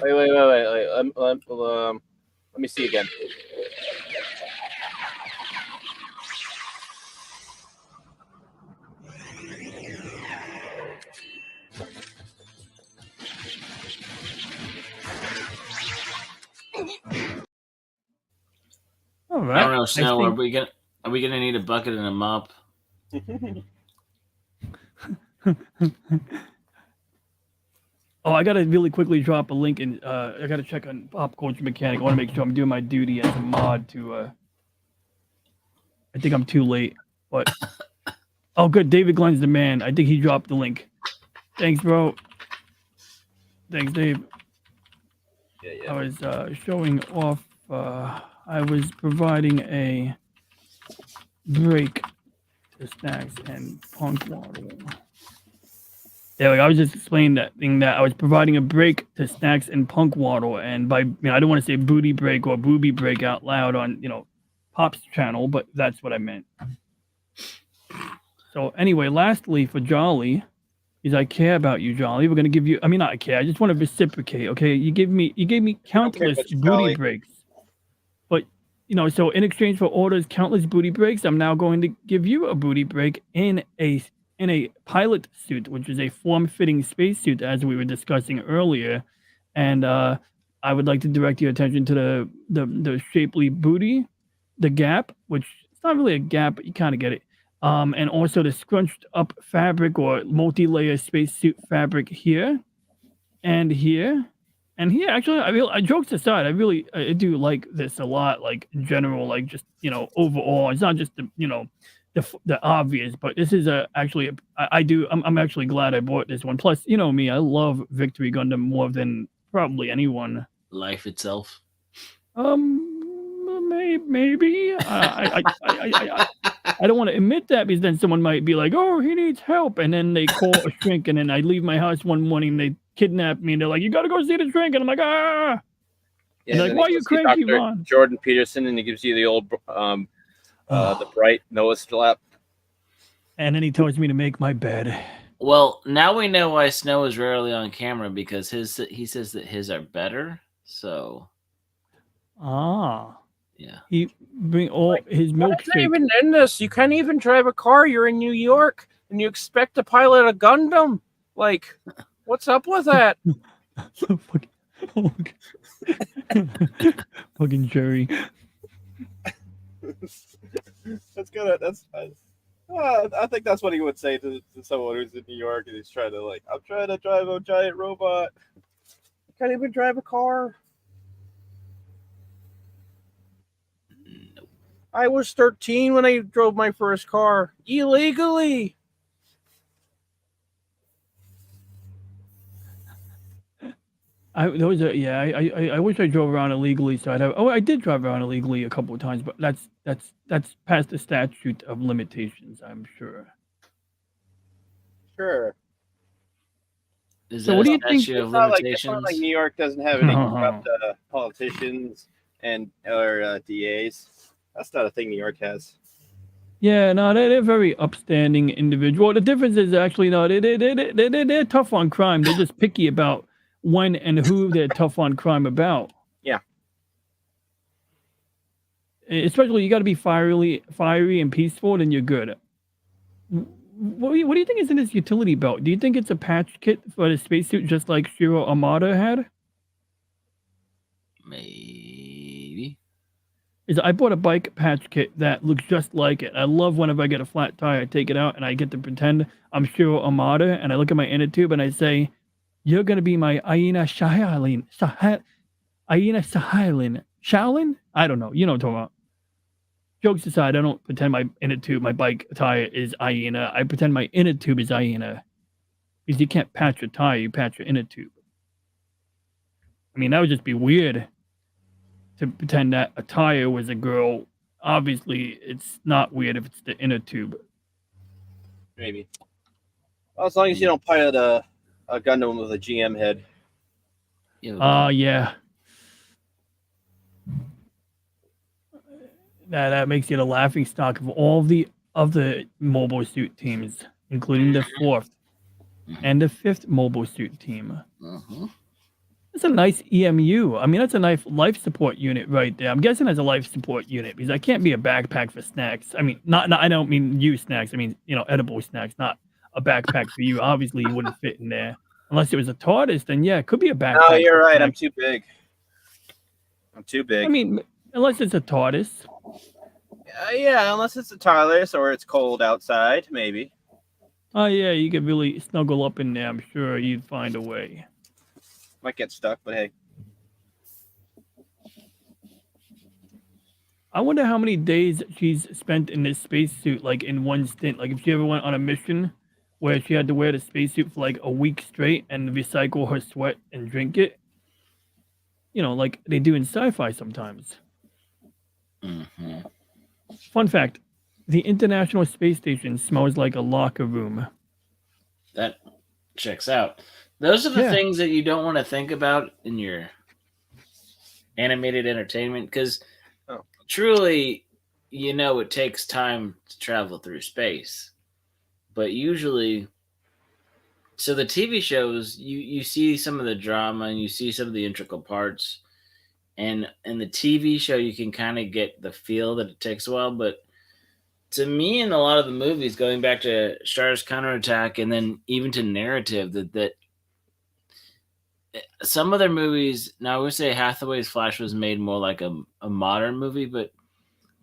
Wait. Let me see again. All right. I don't know, Snow. I Are we gonna need a bucket and a mop? Oh, I gotta really quickly drop a link, and I gotta check on Pop Culture Mechanic. I want to make sure I'm doing my duty as a mod to. I think I'm too late, but oh, good. David Glenn's the man. I think he dropped the link. Thanks, bro. Thanks, Dave. Yeah. I was showing off. I was providing a break to Snacks and Punk Waddle. There we go. I was just explaining that I was providing a break to Snacks and Punk Waddle, and by I don't want to say booty break or booby break out loud on Pop's channel, but that's what I meant. So anyway, lastly for Jolly, is I care about you, Jolly. We're gonna give you. I mean, not I care. I just want to reciprocate. Okay, you gave me countless about you, booty Jolly. breaks, but so in exchange for orders countless booty breaks, I'm now going to give you a booty break in a pilot suit, which is a form-fitting spacesuit, as we were discussing earlier. And I would like to direct your attention to the shapely booty, the gap, which it's not really a gap, but you kind of get it. And also the scrunched up fabric or multi-layer spacesuit fabric here and here. And here, actually, I jokes aside, I do like this a lot, like in general, like just, overall. It's not just the obvious, but this is I'm actually glad I bought this one. Plus, me, I love Victory Gundam more than probably anyone. Life itself. Maybe. I don't want to admit that, because then someone might be like, "Oh, he needs help," and then they call a shrink, and then I leave my house one morning, and they kidnap me, and they're like, "You got to go see the shrink," and I'm like, "Ah!" Yeah, And like, then why he you goes see cranky, Dr. Ron? Jordan Peterson, and he gives you the old the bright Noah slap. And then he tells me to make my bed. Well, now we know why Snow is rarely on camera, because he says that his are better. So, yeah. He bring all his What's milkshake. even in this? You can't even drive a car. You're in New York, and you expect to pilot a Gundam. Like, what's up with that? Fucking Jerry. That's good. I think that's what he would say to someone who's in New York and he's trying to I'm trying to drive a giant robot. You can't even drive a car. Nope. I was 13 when I drove my first car illegally. I wish I drove around illegally, so I'd have. Oh, I did drive around illegally a couple of times, but that's past the statute of limitations, I'm sure. Sure. Is So that what a do you think- statute of It's not limitations? like New York doesn't have any corrupt politicians or DAs. That's not a thing New York has. Yeah, no, they're very upstanding individual. The difference is actually no, they're tough on crime. They're just picky about when and who they're tough on crime about. Yeah. Especially you got to be fiery and peaceful, then you're good. What do you think is in this utility belt? Do you think it's a patch kit for the spacesuit, just like Shiro Amada had? Maybe. I bought a bike patch kit that looks just like it. I love whenever I get a flat tire, I take it out and I get to pretend I'm Shiro Amada, and I look at my inner tube and I say, "You're gonna be my Aina Shaolin." Aina Shaolin. Shaolin? I don't know. You know what I'm talking about. Jokes aside, I don't pretend my inner tube, my bike tire is Aina. I pretend my inner tube is Aina. Because you can't patch your tire, you patch your inner tube. I mean, that would just be weird to pretend that a tire was a girl. Obviously, it's not weird if it's the inner tube. Maybe. Well, as long as you don't pilot a Gundam with a GM head. Yeah. That makes you the laughing stock of all the Mobile Suit teams, including the 4th and the 5th Mobile Suit team. Uh-huh. That's a nice EMU. I mean, that's a nice life support unit right there. I'm guessing that's a life support unit because I can't be a backpack for snacks. I mean, not I don't mean you snacks. I mean, edible snacks, not a backpack for you. Obviously, you wouldn't fit in there unless it was a TARDIS. Then yeah, it could be a backpack. No, you're right. I'm too big. I mean, unless it's a TARDIS. Yeah, unless it's a TARDIS or it's cold outside, maybe. Oh yeah, you could really snuggle up in there. I'm sure you'd find a way. Might get stuck, but hey. I wonder how many days she's spent in this spacesuit, like in one stint. Like if she ever went on a mission where she had to wear the spacesuit for like a week straight and recycle her sweat and drink it. Like they do in sci-fi sometimes. Mm-hmm. Fun fact, the International Space Station smells like a locker room. That checks out. Those are the things that you don't want to think about in your animated entertainment because truly, it takes time to travel through space. But usually, so the TV shows, you see some of the drama and you see some of the integral parts. And in the TV show, you can kind of get the feel that it takes a while. But to me, in a lot of the movies, going back to Stardust Counterattack and then even to narrative, that some of their movies, now I would say Hathaway's Flash was made more like a modern movie, but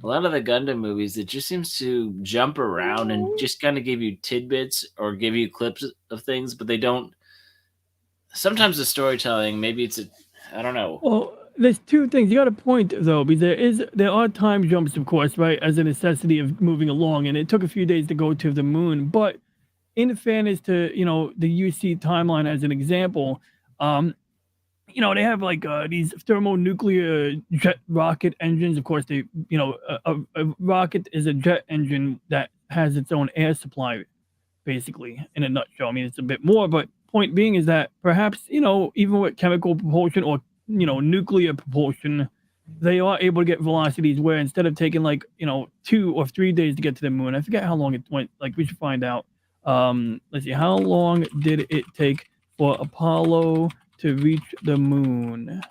a lot of the Gundam movies, it just seems to jump around and just kind of give you tidbits or give you clips of things, but they don't. Sometimes the storytelling, maybe I don't know. Well, there's two things. You got a point though, because there are time jumps, of course, right, as a necessity of moving along, and it took a few days to go to the moon. But in fairness to the UC timeline as an example, they have like these thermonuclear jet rocket engines. Of course, they a rocket is a jet engine that has its own air supply, basically, in a nutshell. I mean, it's a bit more, but point being is that perhaps even with chemical propulsion or nuclear propulsion, they are able to get velocities where instead of taking 2 or 3 days to get to the moon, I forget how long it went. Like we should find out. Let's see, how long did it take for Apollo to reach the moon?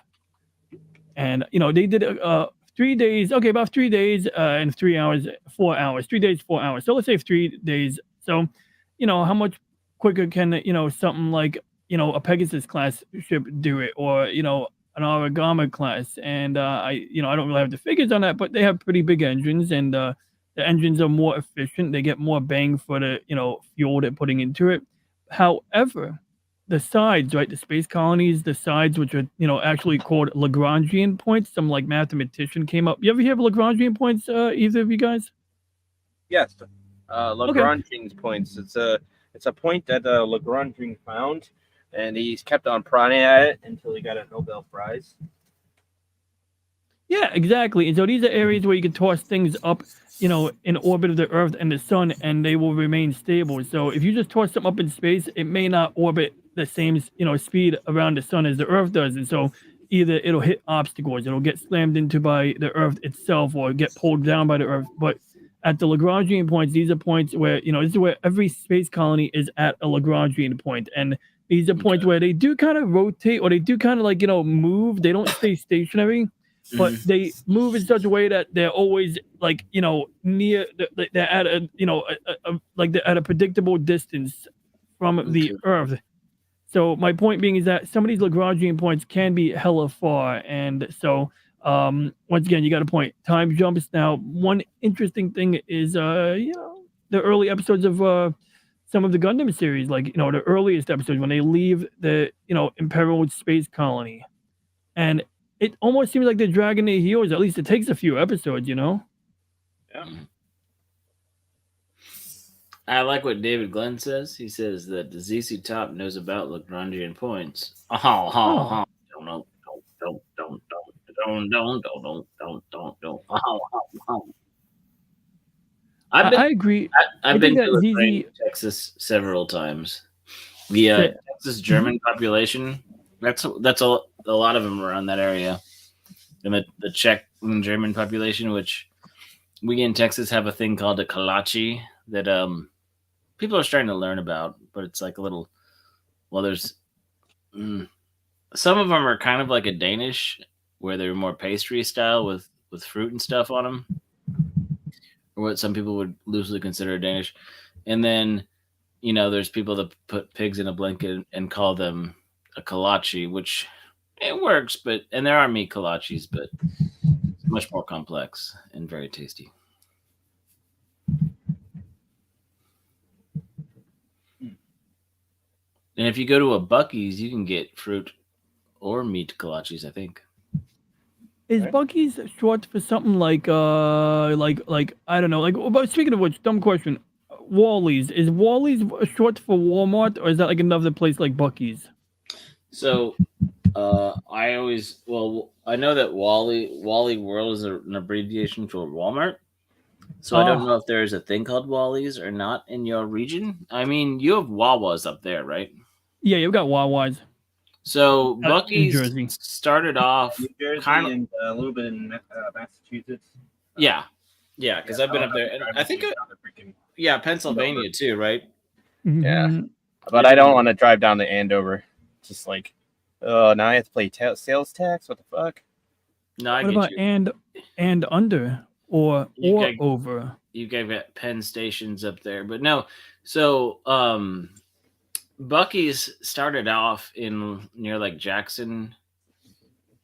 And they did 3 days. Okay, about 3 days and 3 hours, 4 hours. 3 days, 4 hours. So let's say 3 days. So how much quicker can something like a Pegasus class ship do it, or an Origami class? And I don't really have the figures on that, but they have pretty big engines, and the engines are more efficient. They get more bang for the fuel they're putting into it. However, the sides, right, the space colonies, the sides, which are actually called Lagrangian points. Some mathematician came up. You ever hear of Lagrangian points, either of you guys? Yes, Lagrangian points. It's a point that Lagrangian found, and he's kept on prodding at it until he got a Nobel Prize. Yeah, exactly. And so these are areas where you can toss things up, in orbit of the Earth and the Sun, and they will remain stable. So if you just toss something up in space, it may not orbit the same, speed around the Sun as the Earth does. And so either it'll hit obstacles, it'll get slammed into by the Earth itself, or get pulled down by the Earth. But at the Lagrangian points, these are points where, this is where every space colony is at a Lagrangian point. And these are points where they do kind of rotate, or they do kind of move. They don't stay stationary, but they move in such a way that they're always near, they're at they're at a predictable distance from the Earth. So my point being is that some of these Lagrangian points can be hella far. And so once again, you got a point. Time jumps. Now, one interesting thing is, the early episodes of some of the Gundam series, the earliest episodes when they leave the, Imperial space colony. And it almost seems like they're dragging their heels. At least it takes a few episodes, Yeah. I like what David Glenn says. He says that the ZC Top knows about Lagrangian points. Don't. I agree. I've I been think to that Lagrange, ZZ Texas several times. The Texas German population, that's a lot of them around that area. And the Czech and German population, which we in Texas have a thing called a kolache that people are starting to learn about, but it's like a little, there's some of them are kind of like a Danish, where they're more pastry style with fruit and stuff on them, or what some people would loosely consider Danish. And then, there's people that put pigs in a blanket and call them a kolache, which it works, and there are meat kolaches, but it's much more complex and very tasty. And if you go to a Buc-ee's, you can get fruit or meat kolaches, I think. Is Buc-ee's short for something like I don't know, but speaking of which, dumb question. Wally's. Is Wally's short for Walmart, or is that like another place like Buc-ee's? So I know that Wally World is an abbreviation for Walmart. So I don't know if there's a thing called Wally's or not in your region. I mean, you have Wawa's up there, right? Yeah, you've got Wawa's. So New Jersey. Buc-ee's started off New Jersey kind of, and a little bit in Massachusetts. yeah, because I've been up there, and I think Pennsylvania too, right? Yeah, but I don't want to drive down to Andover. Just like, now I have to pay sales tax. What the fuck? No, I What get about you. and under or over? You guys got Penn stations up there, but no. So Buc-ee's started off near like Jackson,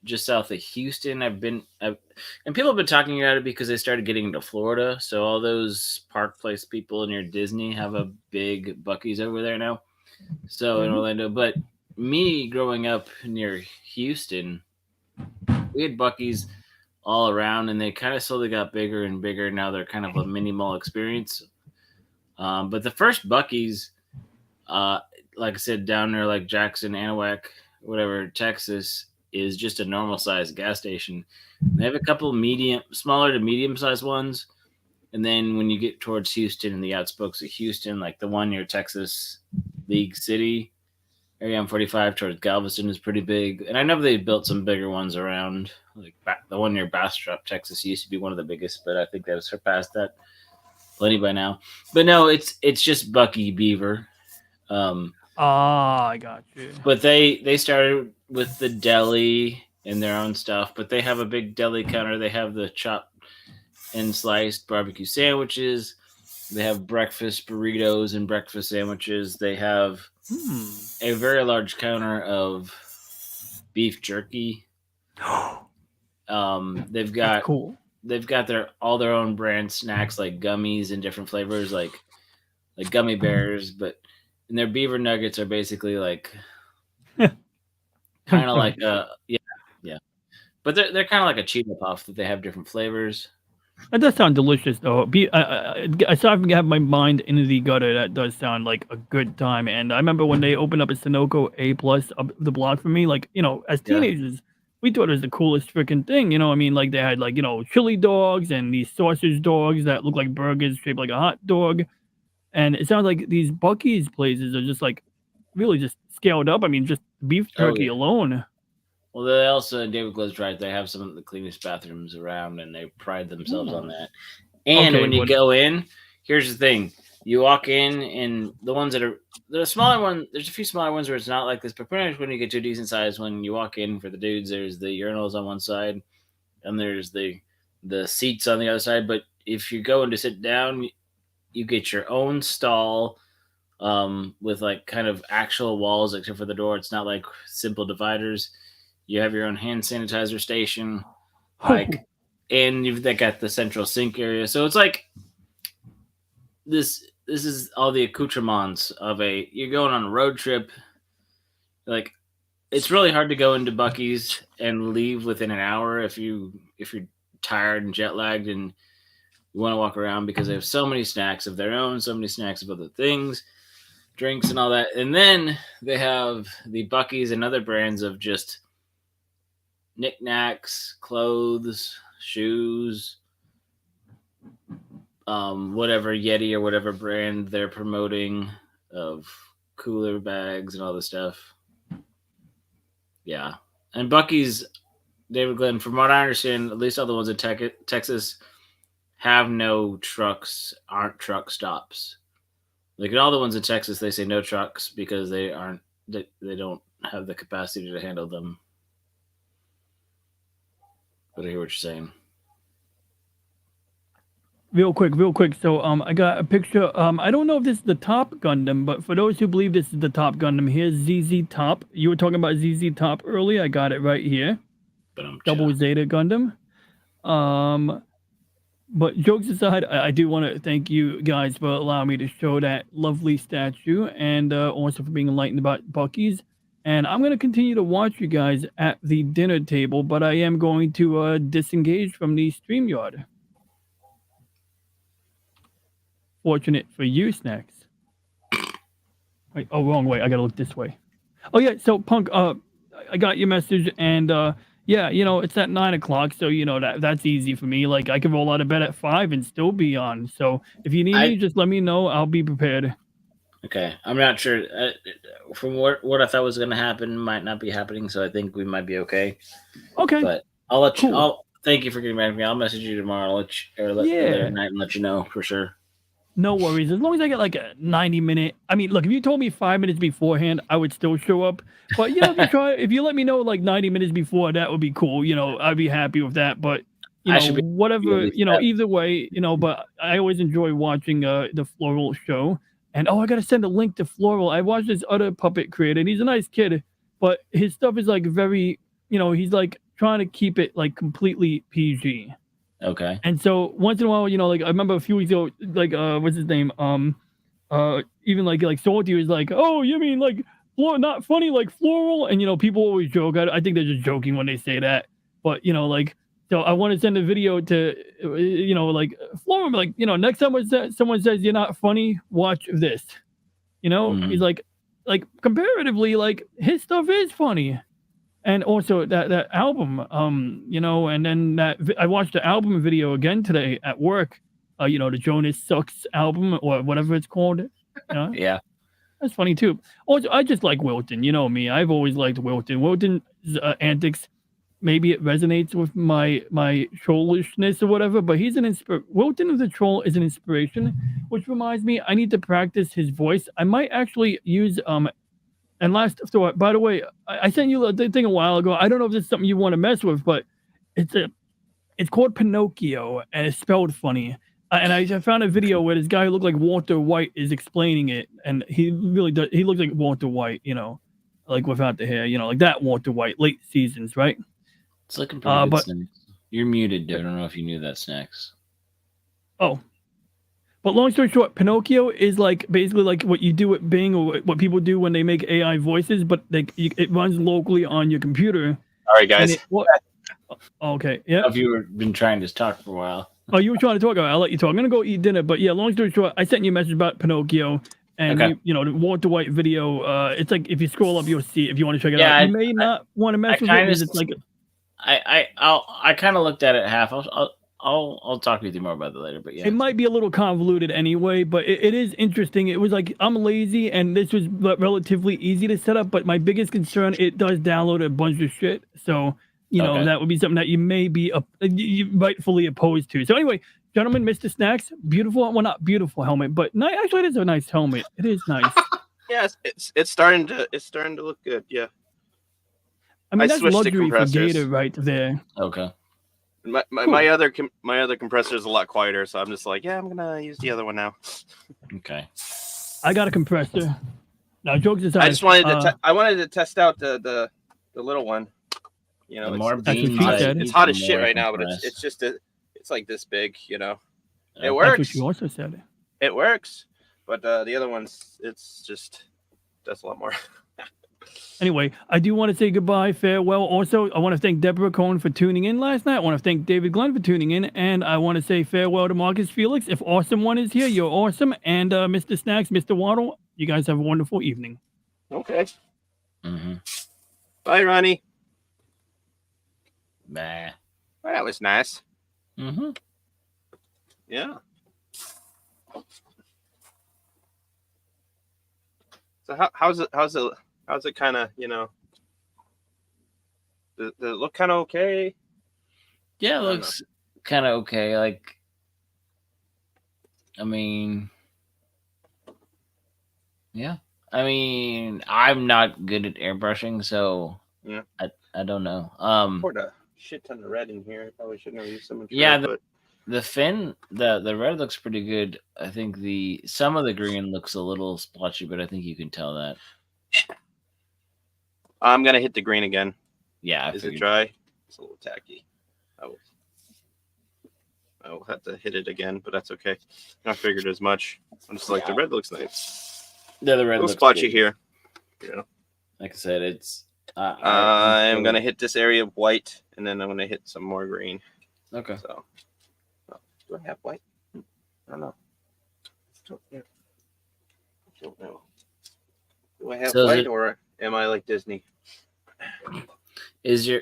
just south of Houston. And people have been talking about it because they started getting into Florida. So all those Park Place people near Disney have a big Buc-ee's over there now. So in Orlando, but me growing up near Houston, we had Buc-ee's all around, and they kind of slowly got bigger and bigger. Now they're kind of a mini mall experience. But the first Buc-ee's, like I said, down there like Jackson, Anahuac, whatever, Texas, is just a normal sized gas station. They have a couple smaller to medium sized ones. And then when you get towards Houston and the outspokes of Houston, like the one near Texas League City, area M45 towards Galveston is pretty big. And I know they built some bigger ones around, like the one near Bastrop, Texas used to be one of the biggest, but I think they've surpassed that plenty by now. But no, it's just Buc-ee Beaver. I got you. But they started with the deli and their own stuff, but they have a big deli counter. They have the chopped and sliced barbecue sandwiches. They have breakfast burritos and breakfast sandwiches. They have a very large counter of beef jerky. They've got cool. They've got all their own brand snacks like gummies and different flavors, like gummy bears, and their beaver nuggets are basically like kind of like but they're kind of like a Cheeto Puff that they have different flavors. That does sound delicious, though. Aside from having my mind in the gutter, that does sound like a good time. And I remember when they opened up a Sunoco A+ up the block for me, as teenagers, we thought it was the coolest freaking thing. I mean, they had chili dogs and these sausage dogs that look like burgers shaped like a hot dog. And it sounds like these Buc-ee's places are just really just scaled up. I mean, just beef jerky alone. Well, they also, David Glenn's right, they have some of the cleanest bathrooms around, and they pride themselves on that. And Okay, when you what- go in, here's the thing: you walk in, and the ones that are the smaller one. There's a few smaller ones where it's not like this, but pretty much when you get to a decent size, when you walk in for the dudes, there's the urinals on one side, and there's the seats on the other side. But if you go in to sit down, you get your own stall with like kind of actual walls, except for the door. It's not like simple dividers. You have your own hand sanitizer station, like, and you've they got the central sink area. So it's like this is all the accoutrements of you're going on a road trip. Like, it's really hard to go into Buc-ee's and leave within an hour if you're tired and jet lagged and you want to walk around, because they have so many snacks of their own, so many snacks of other things, drinks and all that. And then they have the Buc-ee's and other brands of just knickknacks, clothes, shoes, whatever Yeti or whatever brand they're promoting, of cooler bags and all this stuff. Yeah. And Buc-ee's, David Glenn, from what I understand, at least all the ones in Texas have no trucks, aren't truck stops. Like, in all the ones in Texas, they say no trucks because they don't have the capacity to handle them. But I hear what you're saying. Real quick. So I got a picture. I don't know if this is the Top Gundam, but for those who believe this is the Top Gundam, here's ZZ Top. You were talking about ZZ Top earlier. I got it right here. Double Zeta Gundam. But jokes aside, I do want to thank you guys for allowing me to show that lovely statue, and also for being enlightened about Buc-ee's. And I'm going to continue to watch you guys at the dinner table, but I am going to disengage from the StreamYard. Fortunate for you, Snacks. Wait, oh, wrong way. I got to look this way. Oh, yeah. So, Punk, I got your message, and yeah, it's at 9 o'clock, so that's easy for me. Like, I can roll out of bed at 5 and still be on. So if you need me, just let me know. I'll be prepared. Okay, I'm not sure. From what I thought was going to happen, might not be happening, so I think we might be okay. Okay, but I'll let you. Thank you for getting back to me. I'll message you tomorrow. Later at night and let you know for sure. No worries. As long as I get like a 90-minute. I mean, look, if you told me 5 minutes beforehand, I would still show up. But if you let me know like 90 minutes before, that would be cool. I'd be happy with that. But whatever, either way, but I always enjoy watching the Floral show. And I gotta send a link to Floral. I watched this other puppet creator, and he's a nice kid, but his stuff is like very, he's like trying to keep it like completely PG. Okay. And so once in a while, like I remember a few weeks ago, like what's his name? Even like Salty was like, oh, you mean like not funny like Floral? And people always joke. I think they're just joking when they say that. But so I want to send a video to like Floral, like next time someone says you're not funny, watch this. He's like comparatively, like his stuff is funny. And also that album, and then I watched the album video again today at work. The Jonas Sucks album or whatever it's called. Yeah, that's funny too. Also, I just like Wilton. You know me. I've always liked Wilton. Wilton's antics. Maybe it resonates with my trollishness or whatever. But he's Wilton of the Troll is an inspiration, which reminds me I need to practice his voice. I might actually use And last thought, by the way, I sent you the thing a while ago. I don't know if this is something you want to mess with, but it's called Pinocchio, and it's spelled funny. And I found a video where this guy who looked like Walter White is explaining it, and he really does. He looks like Walter White, like without the hair, like that Walter White, late seasons, right? It's looking pretty good. Snacks. You're muted, dude. I don't know if you knew that, Snacks. Oh. But long story short, Pinocchio is like basically like what you do at Bing or what people do when they make AI voices, but it runs locally on your computer. All right, guys. Okay, yeah. If you've been trying to talk for a while. Oh, you were trying to talk about it. I'll let you talk. I'm going to go eat dinner. But yeah, long story short, I sent you a message about Pinocchio. And, okay. The Walter White video, it's like if you scroll up, you'll see it if you want to check it out. You may not want to mess with it because it's like... I kind of looked at it half. I'll talk with you more about that later, but yeah. It might be a little convoluted anyway, but it is interesting. It was like, I'm lazy, and this was relatively easy to set up, but my biggest concern, it does download a bunch of shit. So, that would be something that you may be rightfully opposed to. So anyway, Gentlemen, Mr. Snacks, beautiful. Well, not beautiful helmet, but actually, it is a nice helmet. It is nice. Yeah, it's starting to look good. Yeah. I mean, I that's switched to luxury for compressors. Gator right there. Okay. My other compressor is a lot quieter, so I'm just like, yeah, I'm gonna use the other one now. Okay. I got a compressor. Now, jokes aside, I just wanted I wanted to test out the little one. You know, The more it's, That's what beans she I said. eat, it's hot the as shit more I right now, but compress. it's just it's like this big. You know, it Okay. That's what works. you also said. It works, but the other one's it's just does a lot more. Anyway, I do want to say goodbye, farewell. Also, I want to thank Deborah Cohen for tuning in last night. I want to thank David Glenn for tuning in. And I want to say farewell to Marcus Felix. If Awesome One is here, you're awesome. And Mr. Snacks, Mr. Waddle, you guys have a wonderful evening. Okay. Mm-hmm. Bye, Ronnie. Bah. Well, that was nice. Mm-hmm. Yeah. So how's it kind of, you know, does it look kind of okay? Yeah, it I don't looks kind of okay. Like, I mean, yeah. I mean, I'm not good at airbrushing, so Yeah. I don't know. Poured a shit ton of red in here. I probably shouldn't have used so much Yeah, red, but the fin, the red looks pretty good. I think some of the green looks a little splotchy, but I think you can tell that. I'm gonna hit the green again. Yeah, I Is it figured. dry? It's a little tacky. I will have to hit it again, but that's okay. I figured as much. I'm just like the red looks nice. Yeah, the A red little looks splotchy good. here. Yeah. Like I said, it's. I'm gonna hit this area of white, and then I'm gonna hit some more green. Okay. So, do I have white? I don't know. I don't know. Do I have So is white, it- or am I like Disney? Is your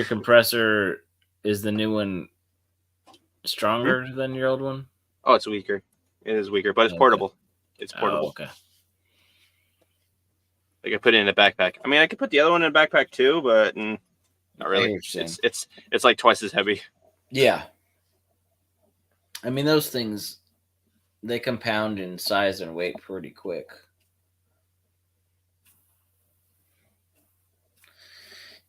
compressor, is the new one stronger than your old one? Oh, it's weaker. It is weaker, but it's Okay. portable. It's portable. Oh, okay. I could put it in a backpack. I mean, I could put the other one in a backpack too, but not I hear really. what you're saying. It's like twice as heavy. Yeah. I mean, those things, they compound in size and weight pretty quick.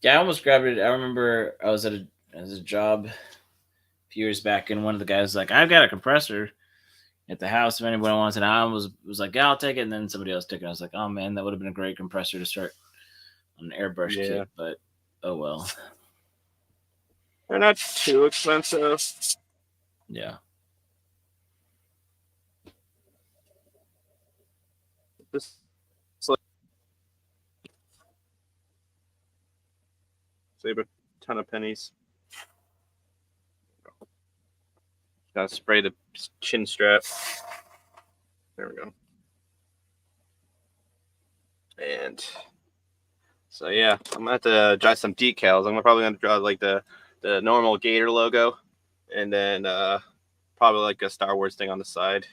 Yeah, I almost grabbed it. I remember I was at a job a few years back, and one of the guys was like, "I've got a compressor at the house if anyone wants it." And I was like, "Yeah, I'll take it." And then somebody else took it. I was like, "Oh man, that would have been a great compressor to start on an airbrush Yeah. kit." But oh well. They're not too expensive. Yeah. This save a ton of pennies. Gotta spray the chin strap. There we go. And so yeah, I'm gonna have to draw some decals. I'm probably gonna draw like the normal Gator logo, and then probably like a Star Wars thing on the side,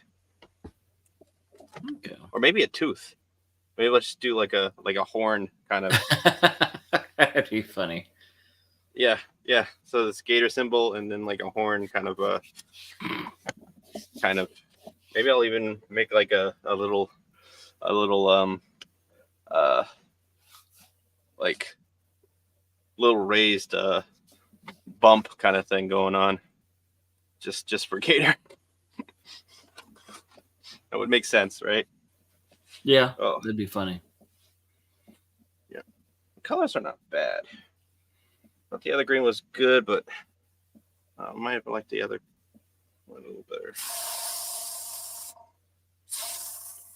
Okay. or maybe a tooth. Maybe let's just do like a horn kind of. That'd be funny. Yeah. So this Gator symbol, and then like a horn, kind of. Maybe I'll even make like a little like little raised bump kind of thing going on, just for Gator. That would make sense, right? Yeah. Oh, That'd be funny. the colors are not bad. Thought the other green was good, but I might have liked the other one a little better.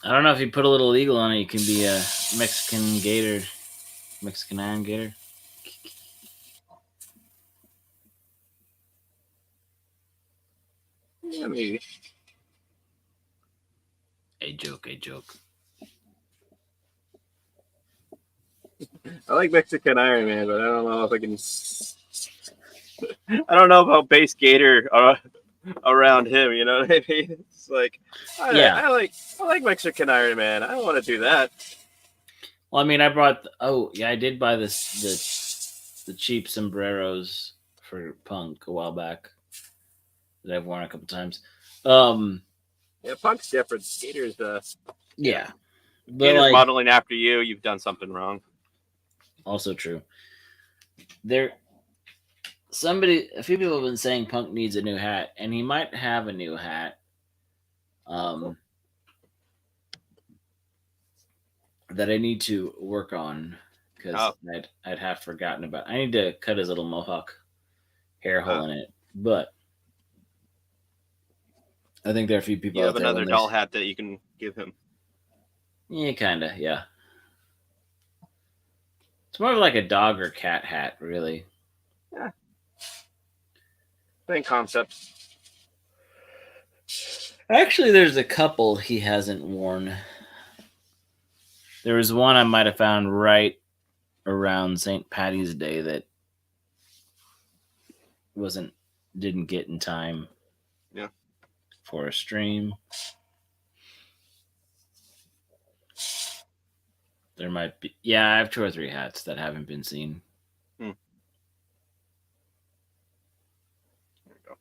I don't know if you put a little eagle on it, you can be a Mexican gator, Mexican iron gator. Yeah, maybe. A joke. I like Mexican Iron Man, but I don't know if I can. I don't know about base Gator around him. You know what I mean? It's like, I like Mexican Iron Man. I don't want to do that. Well, I mean, I did buy the cheap sombreros for Punk a while back. that I've worn a couple times. Yeah, Punk's different. Skater's Yeah, but Skater's like modeling after you. You've done something wrong. also true. A few people have been saying Punk needs a new hat, and he might have a new hat. That I need to work on because I'd have forgotten about. I need to cut his little mohawk hair hole in it, but I think there are a few people You out have there. another doll hat that you can give him. Yeah, kind of. Yeah, it's more of like a dog or cat hat, really. Yeah, same concept. Actually, there's a couple he hasn't worn. There was one I might have found right around St. Patty's Day that didn't get in time. Yeah. For a stream. There might be. Yeah, I have 2 or 3 hats that haven't been seen. There you go.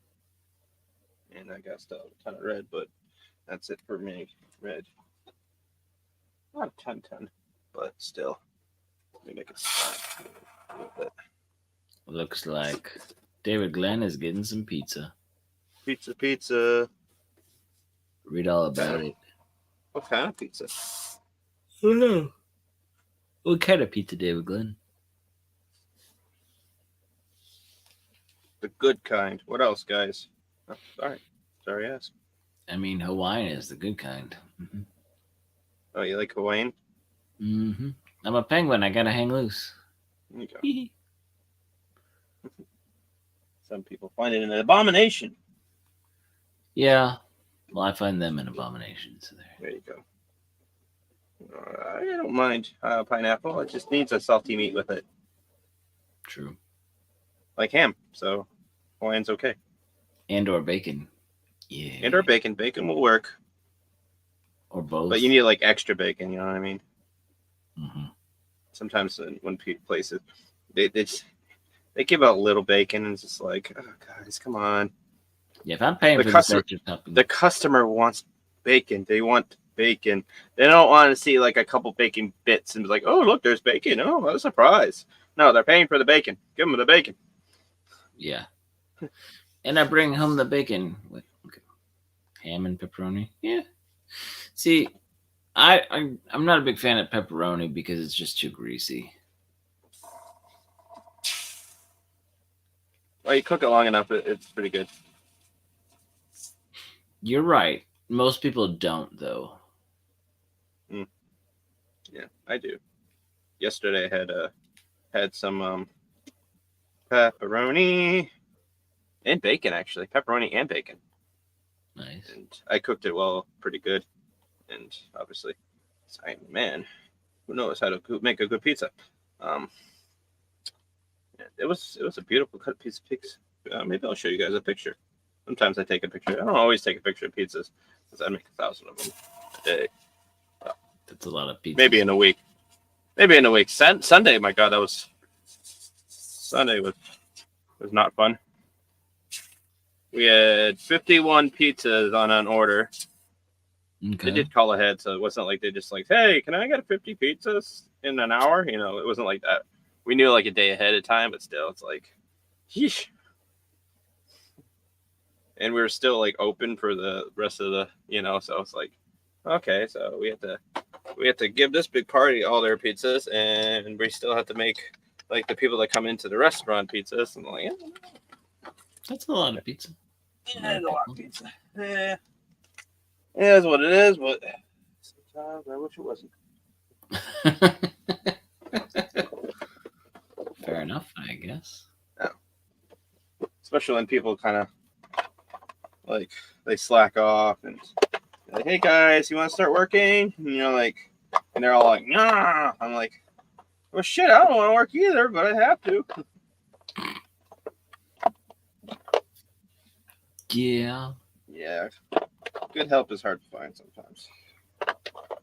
And I got still a ton of red, but that's it for me. Red. Not a ton, but still. Let me make it slack a little bit. Looks like David Glenn is getting some pizza. Pizza. Read all about it. What kind of pizza? Oh no. What kind of pizza, David Glenn? The good kind. What else, guys? Oh, sorry, ask. I mean, Hawaiian is the good kind. Mm-hmm. Oh, you like Hawaiian? Mm-hmm. I'm a penguin. I gotta hang loose. There you go. Some people find it an abomination. Yeah. Well, I find them an abomination. So There you go. I don't mind pineapple. It just needs a salty meat with it. True. Like ham. So Hawaiian's okay. And or bacon. Yeah. And or bacon. Bacon will work. Or both. But you need like extra bacon, you know what I mean? Mm-hmm. Sometimes when places, they give out little bacon and it's just like, oh, guys, come on. Yeah, if I'm paying The for customer- this extra topping, The customer wants bacon. They want bacon. They don't want to see like a couple bacon bits and be like, oh, look, there's bacon. Oh, what a surprise. No, they're paying for the bacon. Give them the bacon. yeah. And I bring home the bacon with ham and pepperoni. Yeah. See, I'm not a big fan of pepperoni because it's just too greasy. Well, you cook it long enough, it's pretty good. You're right. Most people don't, though. Yeah, I do. Yesterday I had some pepperoni and bacon, actually. Pepperoni and bacon. Nice. And I cooked it pretty good. And obviously, man, who knows how to make a good pizza? It was a beautiful cut piece of pizza. Maybe I'll show you guys a picture. Sometimes I take a picture. I don't always take a picture of pizzas because I make 1,000 of them a day. That's a lot of pizza. Maybe in a week. Sunday, my God, Sunday was not fun. We had 51 pizzas on an order. Okay. They did call ahead, so it wasn't like they just like, hey, can I get 50 pizzas in an hour? You know, it wasn't like that. We knew like a day ahead of time, but still, it's like, yeesh. And we were still like open for the rest of the, so it's like, okay, so we have to give this big party all their pizzas, and we still have to make like the people that come into the restaurant pizzas, and like, That's a lot of pizza. yeah, it's a lot of pizza. Yeah. It is what it is, but sometimes I wish it wasn't. Fair enough, I guess. Especially when people kind of like they slack off and like, hey guys, you want to start working? And you're like, and they're all like, nah. I'm like, well, shit, I don't want to work either, but I have to. Yeah. Yeah, good help is hard to find sometimes.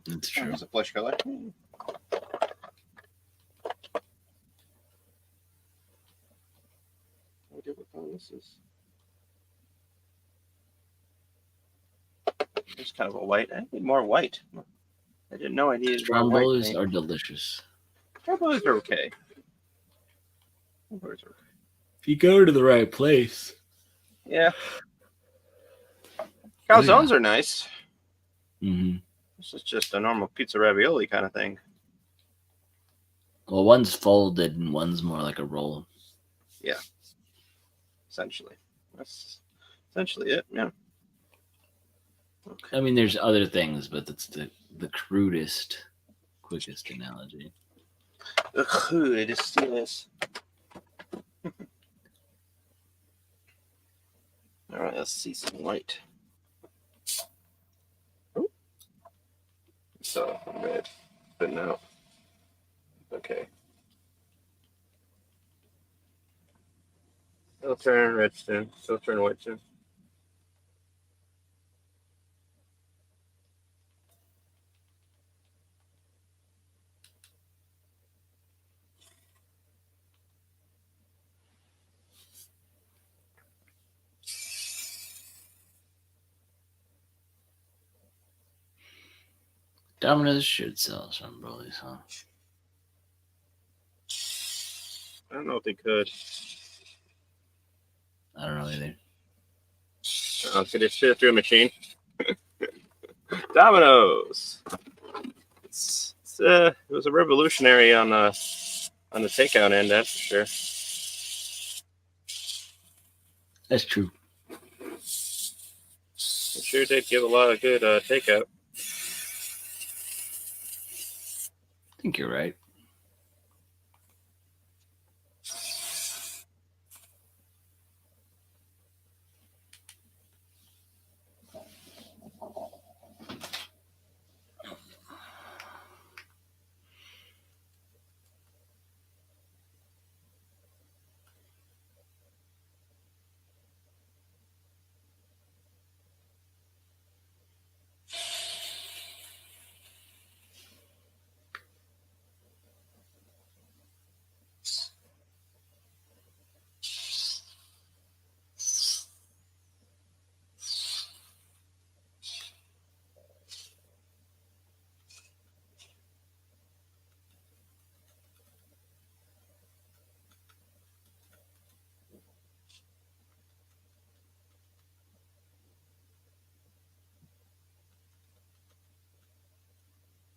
That's true. There's a flesh color. What color this is? It's kind of a white. I need more white. I didn't know I needed more white Strombolis paint. are delicious. Strombolis are okay. Strombolis are okay. If you go to the right place. Yeah. Oh, Calzones are nice. Mm-hmm. This is just a normal pizza ravioli kind of thing. Well, one's folded and one's more like a roll. Yeah. Essentially. That's essentially it. Yeah. Okay. I mean, there's other things, but that's the crudest, quickest analogy. Ugh, I just see this. All right, let's see some white. Oh. So red, but no. Okay. It'll turn red soon. It'll turn white soon. Domino's should sell some Broly's, huh? I don't know if they could. I don't know either. Could they fit it through a machine? Domino's. It was a revolutionary on the takeout end, that's for sure. That's true. It sure did give a lot of good takeout. I think you're right.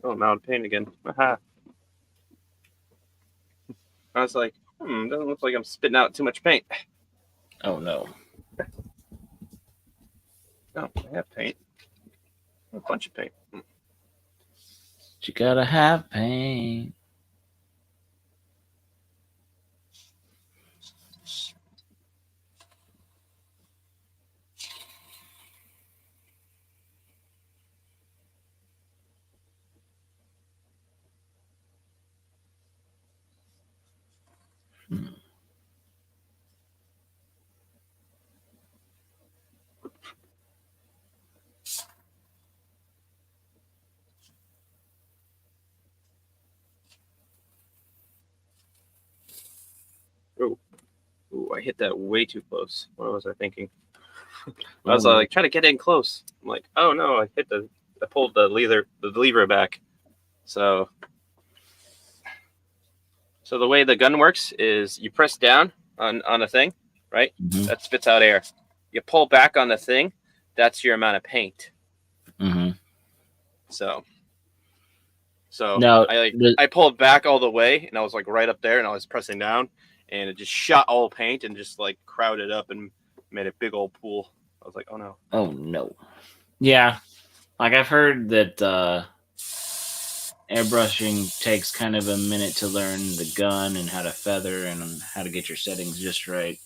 Oh, I'm out of paint again. Aha. I was like, doesn't look like I'm spitting out too much paint. Oh, no. Oh, I have paint. A bunch of paint. You gotta have paint. Ooh, I hit that way too close. What was I thinking? I was like, trying to get in close. I'm like, oh no, I pulled the lever back. So the way the gun works is you press down on a thing, right? Mm-hmm. That spits out air. You pull back on the thing, that's your amount of paint. Mm-hmm. So now, I pulled back all the way, and I was like right up there, and I was pressing down, and it just shot all paint and just like crowded up and made a big old pool. I was like, oh no. Oh, no. Yeah. Like, I've heard that airbrushing takes kind of a minute to learn the gun and how to feather and how to get your settings just right.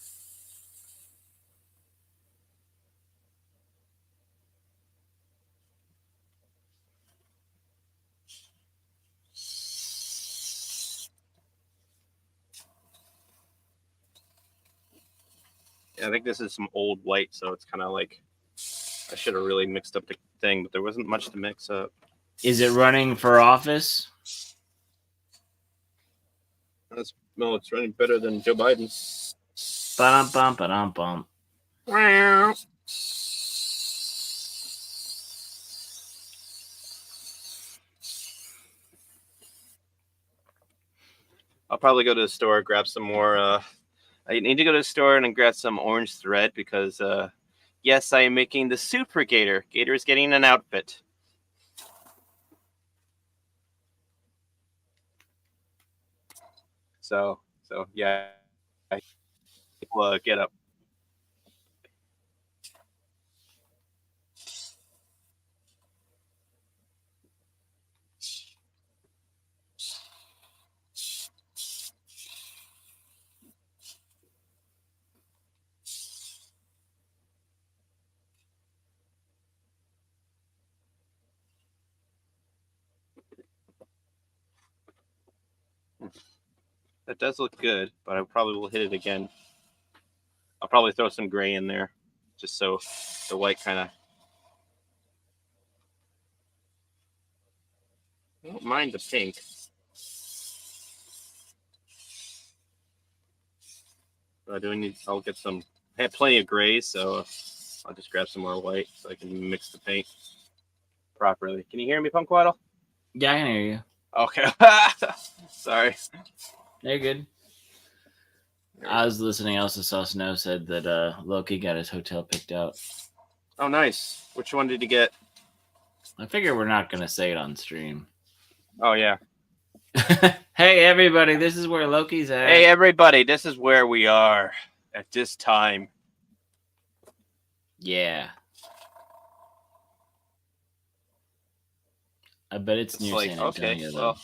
Yeah, I think this is some old white, so it's kind of like I should have really mixed up the thing, but there wasn't much to mix up. Is it running for office? No, it's running better than Joe Biden. Ba-dum-bum, ba-dum-bum. I'll probably go to the store, grab some more. I need to go to the store and grab some orange thread because, yes, I am making the suit for Gator. Gator is getting an outfit. So yeah, I will get up. That does look good, but I probably will hit it again. I'll probably throw some gray in there, just so the white kind of. I don't mind the pink. But I do need. I'll get some. I have plenty of grays, so I'll just grab some more white so I can mix the paint properly. Can you hear me, Punkwaddle? Yeah, I can hear you. Okay. Sorry. You're good. I was listening. I also saw Snow said that Loki got his hotel picked out. Oh, nice. Which one did you get? I figure we're not going to say it on stream. Oh, yeah. Hey, everybody. This is where Loki's at. Hey, everybody. This is where we are at this time. Yeah. I bet it's near like, San Antonio. okay, though. well,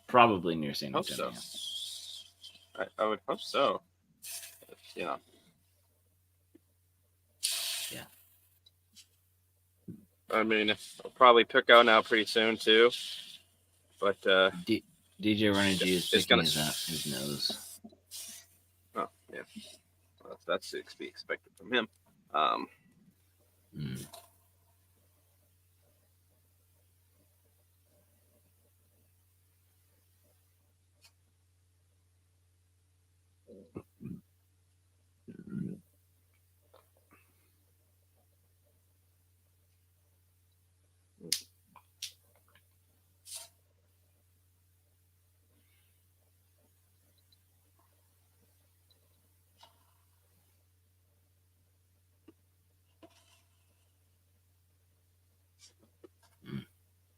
Probably near San hope Antonio. so. I would hope so. Yeah. Yeah. I mean, I'll probably pick out now pretty soon too. But DJ Runner G is it's picking gonna- his nose. oh yeah, well, that's to be expected from him. Mm.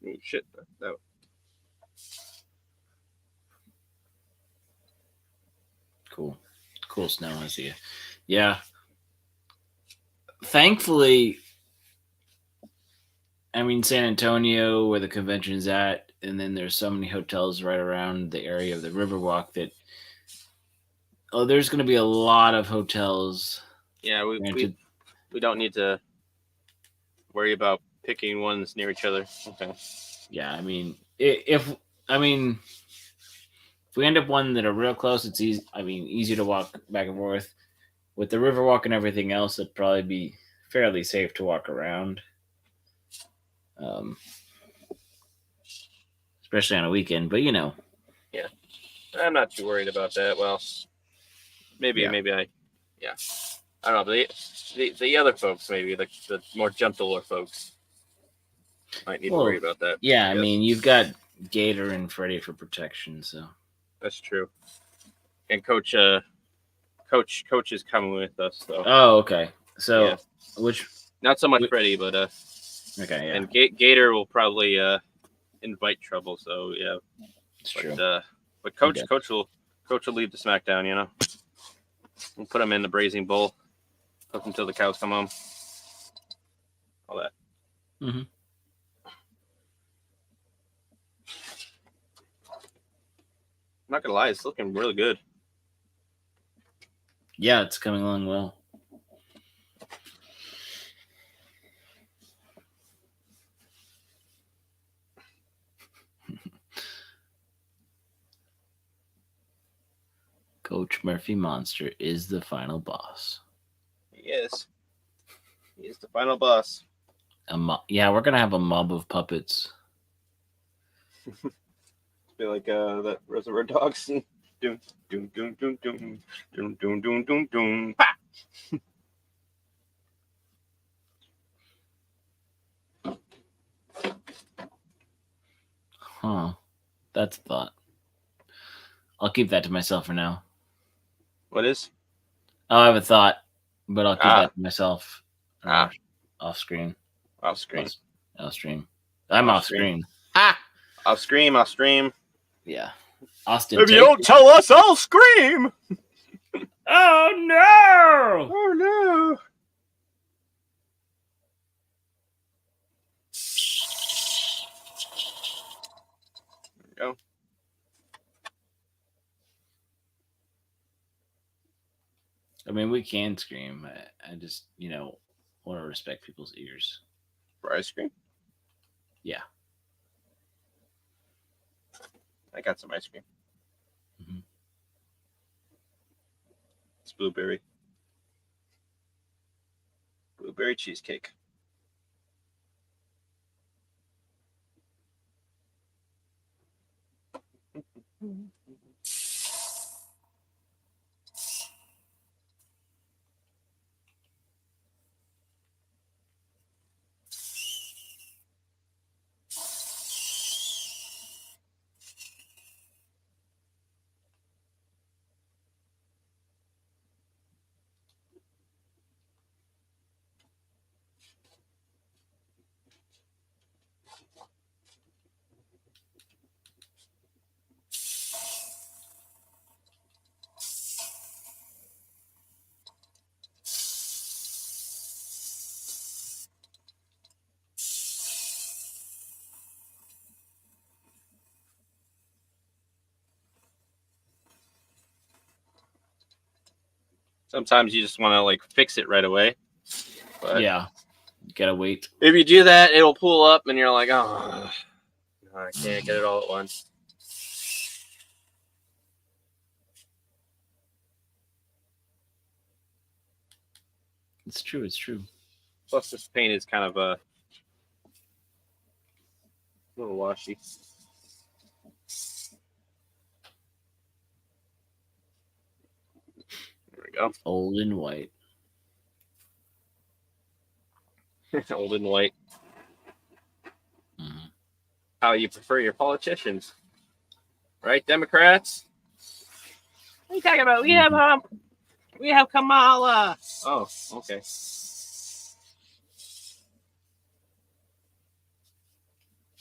Oh, shit, that Cool, Snow. I see you. Yeah. Thankfully, I mean, San Antonio, where the convention's at, and then there's so many hotels right around the area of the Riverwalk that, there's going to be a lot of hotels. yeah, we Granted. we don't need to worry about picking ones near each other. Okay. Yeah, I mean, if we end up one that are real close, it's easy. I mean, easy to walk back and forth. With the Riverwalk and everything else, it'd probably be fairly safe to walk around. Especially on a weekend, but Yeah, I'm not too worried about that. Well, maybe I don't know. But the other folks, maybe the more gentler folks, might need to worry about that. yeah, I guess. mean, you've got Gator and Freddy for protection, so That's true. And Coach is coming with us, though. oh, okay. So Yeah. which Not so much Freddy, but okay, yeah, and Gator will probably invite trouble. So yeah, it's true. but Coach Okay. will lead the SmackDown. You know, we'll put him in the Brazen Bull, cook him till the cows come home. All that. Mhm. I'm not gonna lie, it's looking really good. Yeah, it's coming along well. Coach Murphy Monster is the final boss. He is. He is the final boss. Yeah, we're gonna have a mob of puppets. Be like that Reservoir Dogs. Doom, doom, doom, doom, doom, doom, doom, doom, doom, doom. Pa! Huh. That's a thought. I'll keep that to myself for now. What is? I have a thought, but I'll keep that to myself. Ah. Off screen. Off screen. Off stream. I'm off screen. I'll scream. I'll stream. Yeah. Austin. If you don't tell us, I'll scream. Oh no! Oh no! There we go. I mean, we can scream. I just, want to respect people's ears. For ice cream? Yeah. I got some ice cream. Mm-hmm. It's blueberry. Blueberry cheesecake. Sometimes you just want to like fix it right away. But Yeah. You gotta wait. if you do that, it'll pull up and you're like, oh, I can't get it all at once. It's true. It's true. Plus, this paint is kind of a little washy. There we go. Old and white. Old and white. Mhm. How you prefer your politicians, right? Democrats. What are you talking about? We have Kamala. Oh, okay.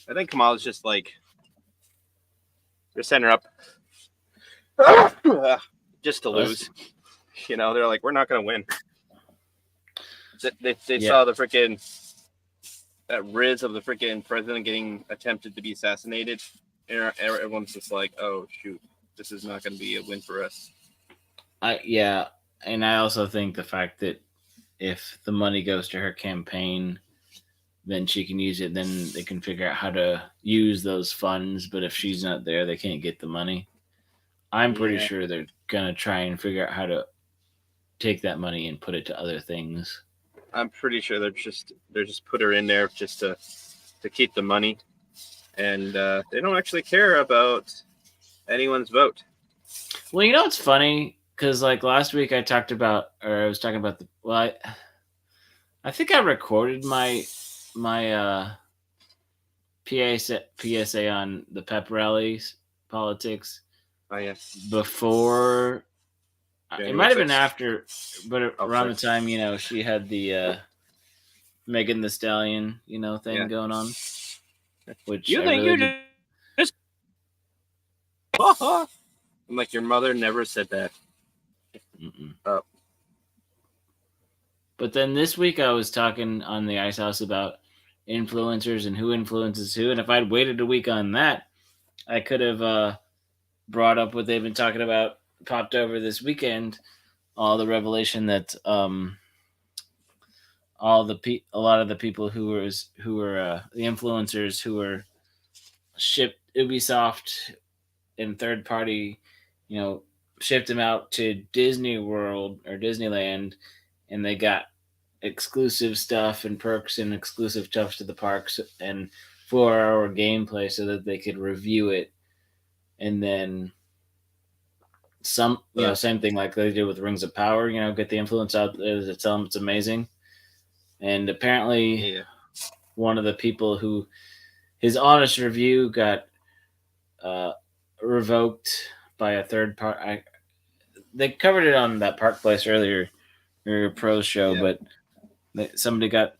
I think Kamala's just like they're setting her up just to lose. You know, they're like, we're not going to win. They saw the freaking that riz of the freaking president getting attempted to be assassinated. And everyone's just like, oh shoot, this is not going to be a win for us. Yeah, and I also think the fact that if the money goes to her campaign, then she can use it. Then they can figure out how to use those funds. But if she's not there, they can't get the money. I'm pretty sure they're gonna try and figure out how to take that money and put it to other things. I'm pretty sure they're just put her in there just to keep the money, and they don't actually care about anyone's vote. Well, you know what's funny? Because like last week I was talking about I think I recorded my PSA on the pep rallies politics. Oh yes. Before January it might have been 6th. after, but around the 6th. time she had the Megan the Stallion thing going on, which You I think really you just I'm like, your mother never said that. Mm-mm. Oh. But then this week I was talking on the Ice House about influencers and who influences who, and if I'd waited a week on that, I could have brought up what they've been talking about, popped over this weekend, all the revelation that a lot of the people who were the influencers who were shipped Ubisoft and third party, shipped them out to Disney World or Disneyland, and they got exclusive stuff and perks and exclusive stuff to the parks and 4-hour gameplay so that they could review it. And then same thing like they did with Rings of Power, get the influence out there to tell them it's amazing. And apparently one of the people his honest review got revoked by a third part. They covered it on that Park Place earlier, or Pros show, Yeah. but somebody got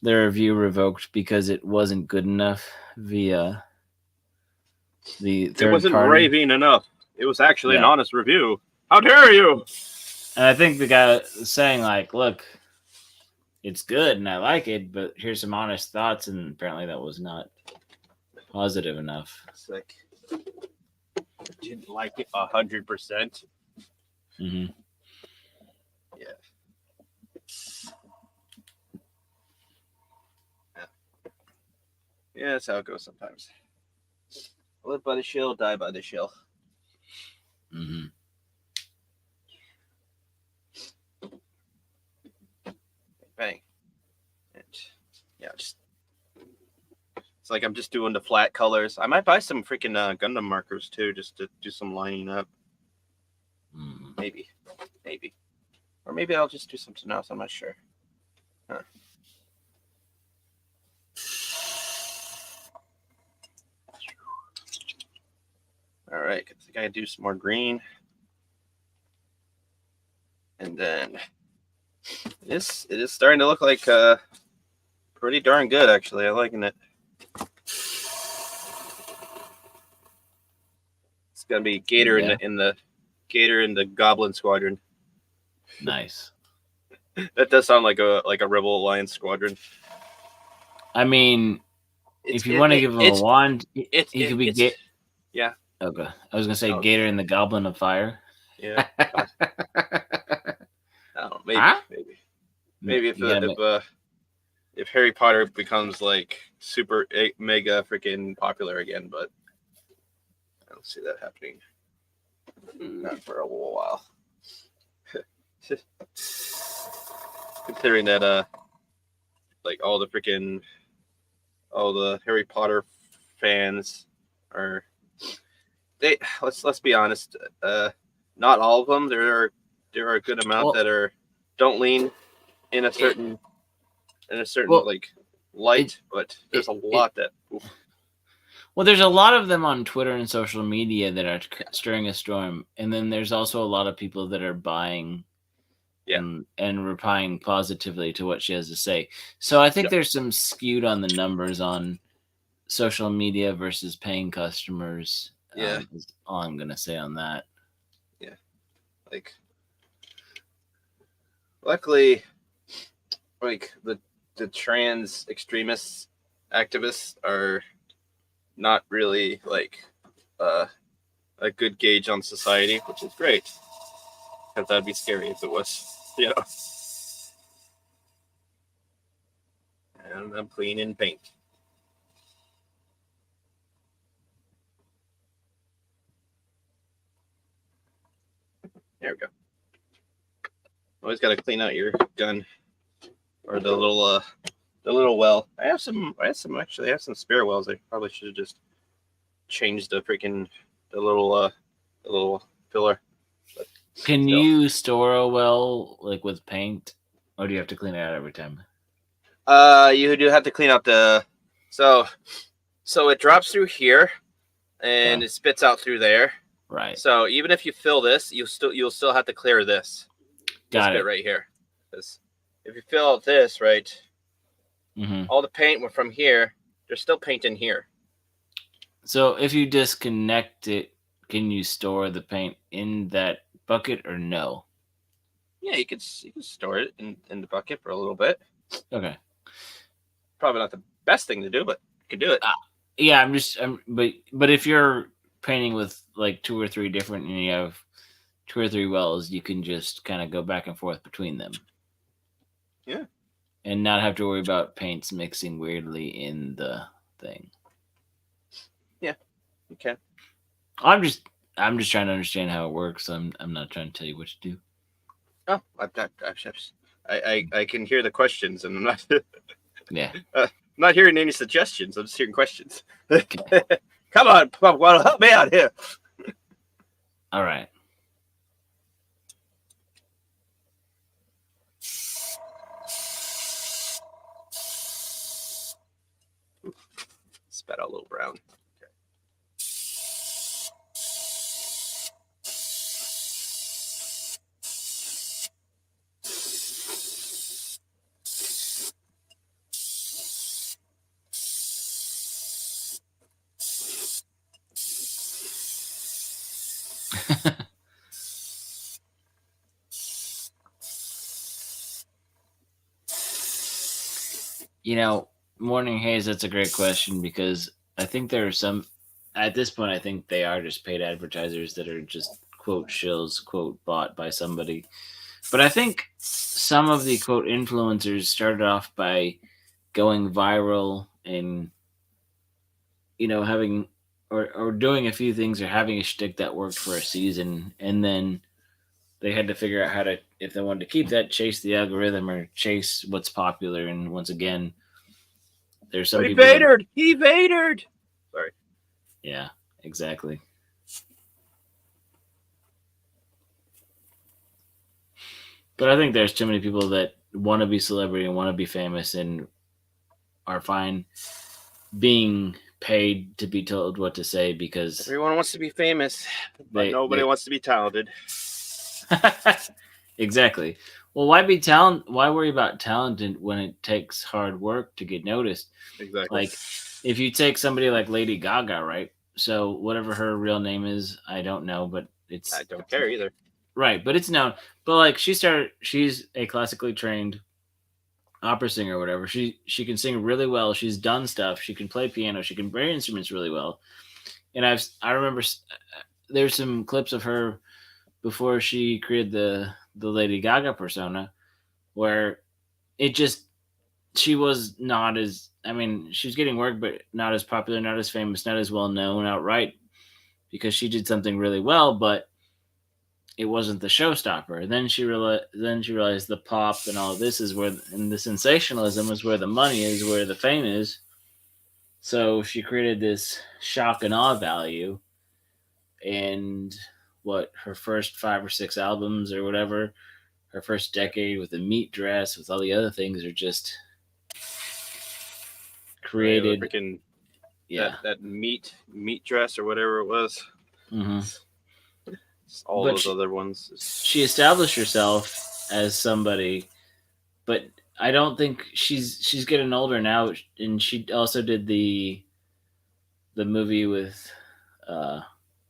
their review revoked because it wasn't good enough via the third It wasn't party. raving enough. It was actually an Yeah. honest review. How dare you? And I think the guy was saying, like, look, it's good and I like it, but here's some honest thoughts, and apparently that was not positive enough. It's like, didn't like it 100%. Mm-hmm. Yeah, that's how it goes sometimes. Live by the shill, die by the shill. Mm-hmm. Bang. And yeah, just it's like I'm just doing the flat colors. I might buy some freaking Gundam markers too, just to do some lining up. Mm-hmm. Maybe. Or maybe I'll just do something else. I'm not sure. Huh. All right, I think I can do some more green. And then it is starting to look like pretty darn good, actually. I'm liking it. It's gonna be Gator in the Gator in the Goblin Squadron. Nice. That does sound like a Rebel Alliance squadron. I mean, if you want to give him a wand, he could be yeah. Okay, I was gonna say Gator and the Goblin of Fire. Yeah. I don't know, maybe, Huh? maybe if Harry Potter becomes like super mega freaking popular again, but I don't see that happening. Not for a little while. Considering that like all the Harry Potter fans are let's be honest, not all of them. There are a good amount that don't lean in a certain like light, but there's a lot that well, there's a lot of them on Twitter and social media that are stirring a storm, and then there's also a lot of people that are buying and replying positively to what she has to say. So I think there's some skewed on the numbers on social media versus paying customers. Is all I'm gonna say on that. Yeah, like luckily, like the trans extremists activists are not really like a good gauge on society, which is great, because that'd be scary if it was, you know. And I'm cleaning paint. There we go. Always got to clean out your gun or the little well. I have some spare wells. I probably should have just changed the little filler. But can you store a well like with paint, or do you have to clean it out every time? You do have to clean out the so it drops through here and it spits out through there. Right. So even if you fill this, you'll still have to clear this. Got this it bit right here. Because if you fill out this, right, all the paint went from here. There's still paint in here. So if you disconnect it, can you store the paint in that bucket or no? Yeah, you can store it in the bucket for a little bit. Okay. Probably not the best thing to do, but you can do it. Yeah, but if you're painting with like 2 or 3 different, and you have 2 or 3 wells, you can just kind of go back and forth between them. Yeah. And not have to worry about paints mixing weirdly in the thing. Yeah, you can. I'm just trying to understand how it works. I'm not trying to tell you what to do. Oh, I can hear the questions, and I'm not. Yeah. I'm not hearing any suggestions. I'm just hearing questions. Come on, help me out here. All right. Spat out a little brown. Morning Haze, that's a great question because I think there are some, at this point, I think they are just paid advertisers that are just quote shills, quote bought by somebody. But I think some of the quote influencers started off by going viral and, having or doing a few things or having a shtick that worked for a season. And then they had to figure out how to, if they wanted to keep that, chase the algorithm or chase what's popular. And once again, there's some He people that- Vadered! He Vadered! Sorry. Yeah, exactly. But I think there's too many people that want to be celebrity and want to be famous and are fine being paid to be told what to say because Everyone wants to be famous, but they- nobody they- wants to be talented. Exactly. Well, why be talent? Why worry about talented when it takes hard work to get noticed? Exactly. Like, if you take somebody like Lady Gaga, right? So whatever her real name is, I don't know, but it's I don't care either. right. But it's known. But like, she's a classically trained opera singer or whatever. She can sing really well. She's done stuff. She can play piano. She can play instruments really well. And I remember there's some clips of her before she created the Lady Gaga persona, where she was not as, she was getting work, but not as popular, not as famous, not as well known outright, because she did something really well, but it wasn't the showstopper. And then she realized the pop and all of this is where, and the sensationalism is where the money is, where the fame is. So she created this shock and awe value, and her first 5 or 6 albums or whatever, her first decade with the meat dress, with all the other things, are just created. Freaking Yeah. that meat dress or whatever it was. hmm All But those other ones. She established herself as somebody, but I don't think she's getting older now, and she also did the movie with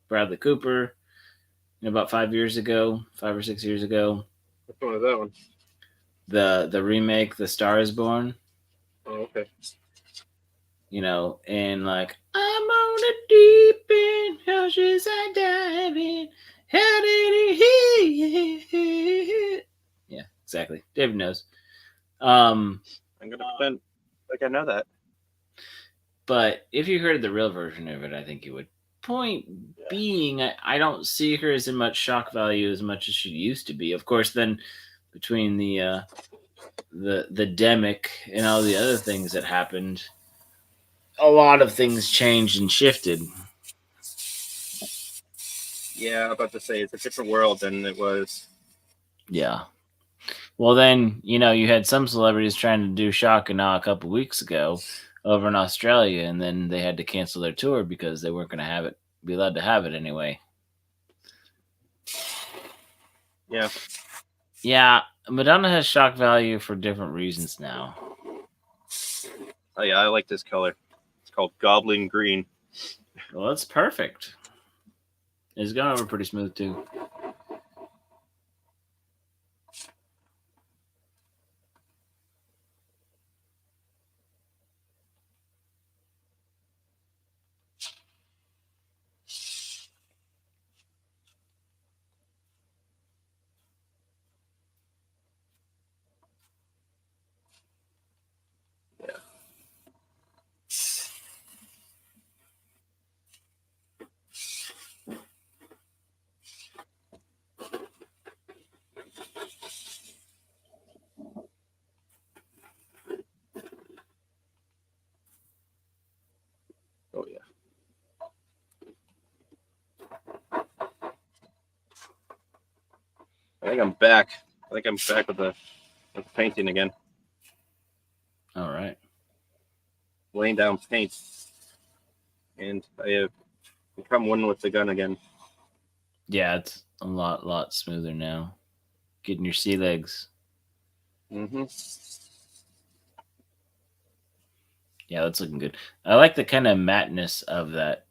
Bradley Cooper about 5 or 6 years ago. Which one is that one? The remake, The Star Is Born. Oh, okay. And like, I'm on a deep end, how should I dive in? How did he? Yeah, exactly. David knows. I'm gonna pretend like I know that. But if you heard the real version of it, I think you would. Point being, I don't see her as in much shock value as much as she used to be. Of course, then between the demic and all the other things that happened, a lot of things changed and shifted. Yeah, I'm about to say it's a different world than it was. Yeah. Well, then, you had some celebrities trying to do shock and awe a couple weeks ago over in Australia, and then they had to cancel their tour because they weren't going to be allowed to have it anyway. Yeah. Yeah, Madonna has shock value for different reasons now. Oh yeah, I like this color. It's called Goblin Green. Well, that's perfect. It's gone over pretty smooth, too. Oh yeah. I think I'm back with the painting again. All right. Laying down paint. And I have become one with the gun again. Yeah, it's a lot smoother now. Getting your sea legs. Mm-hmm. Yeah, that's looking good. I like the kind of matteness of that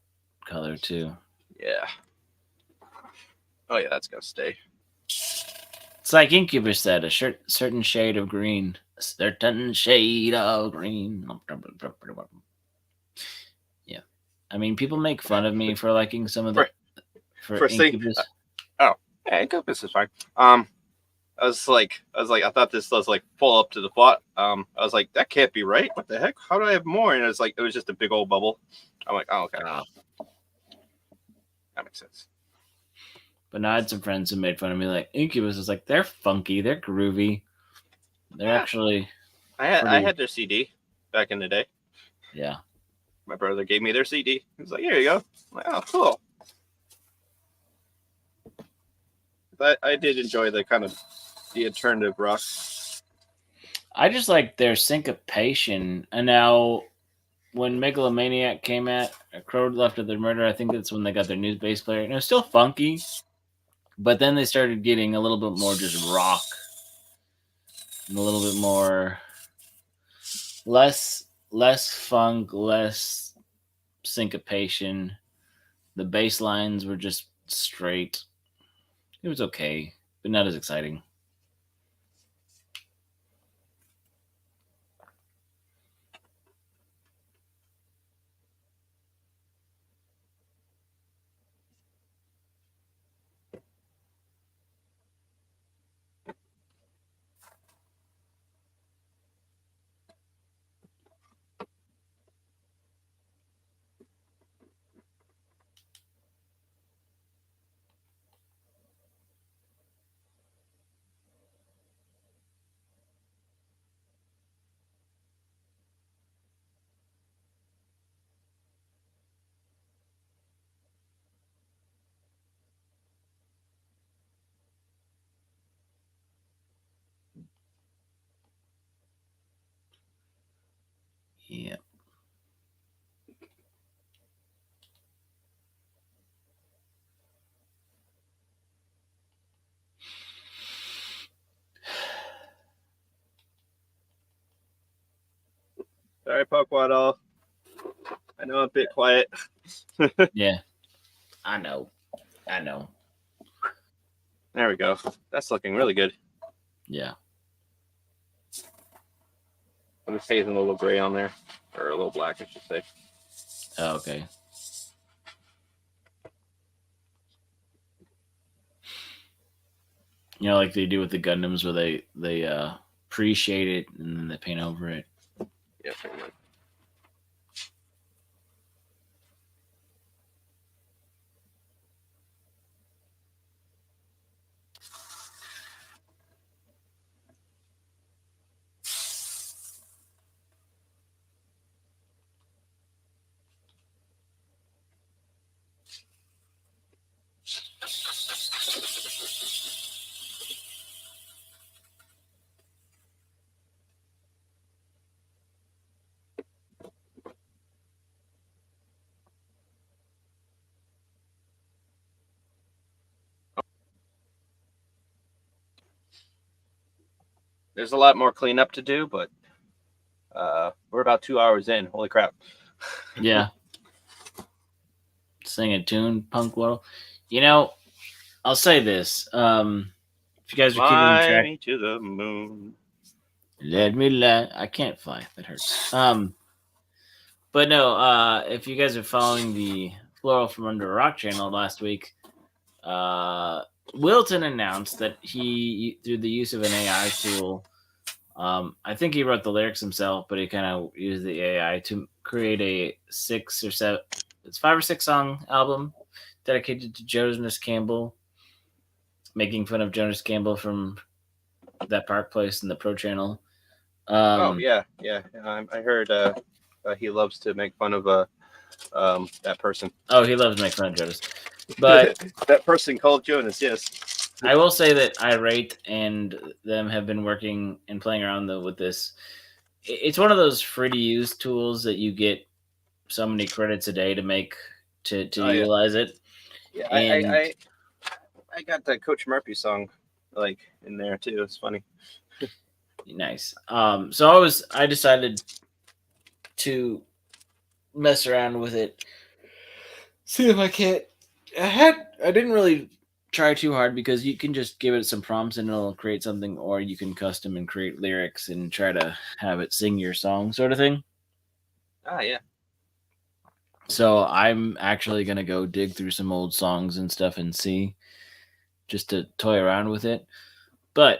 color, too. Yeah. Oh yeah, that's gonna stay. It's like Incubus said, a certain shade of green certain shade of green. Yeah, I mean, people make fun of me for liking some of the for Incubus. Yeah, Incubus is fine. I thought this was like full up to the plot. I was like, that can't be right. What the heck? How do I have more? And it was just a big old bubble. I'm like, oh, okay. That makes sense. But now I had some friends who made fun of me. Like Incubus is like, they're funky, they're groovy, they're actually. I had their CD back in the day. Yeah. My brother gave me their CD. He was like, here you go. I'm like, oh, cool. I did enjoy the kind of the alternative rock. I just like their syncopation. And now when Megalomaniac came at Crow Left of the Murder, I think that's when they got their new bass player. And it was still funky, but then they started getting a little bit more just rock. And a little bit more less funk, less syncopation. The bass lines were just straight. It was okay, but not as exciting. Yeah. Sorry, Puckwaddle. I know I'm a bit quiet. Yeah. I know. There we go. That's looking really good. Yeah. I'm just phasing a little gray on there. Or a little black, I should say. Oh, okay. You know, like they do with the Gundams, where they pre-shade it and then they paint over it. Yeah, pretty much. There's a lot more cleanup to do, but we're about 2 hours in. Holy crap. Yeah. Sing a tune, Puckwaddle. You know, I'll say this. If you guys are Fly keeping track, me to the moon. let me I can't fly. That hurts. But no, if you guys are following the Floral from Under a Rock channel last week, Wilton announced that he, through the use of an AI tool, I think he wrote the lyrics himself, but he kind of used the AI to create a 5 or 6 song album dedicated to Jonas Campbell, making fun of Jonas Campbell from That Park Place and the Pro Channel. Yeah. I heard he loves to make fun of that person. Oh, he loves to make fun of Jonas. But that person called Jonas, yes. I will say that Irate and them have been working and playing around with this. It's one of those free to use tools that you get so many credits a day to make to utilize it. Yeah, and I got that Coach Murphy song like in there too. It's funny. Nice. So I decided to mess around with it, see if I can't. I didn't really try too hard because you can just give it some prompts and it'll create something, or you can custom and create lyrics and try to have it sing your song, sort of thing. Ah, yeah. So I'm actually gonna go dig through some old songs and stuff and see, just to toy around with it. But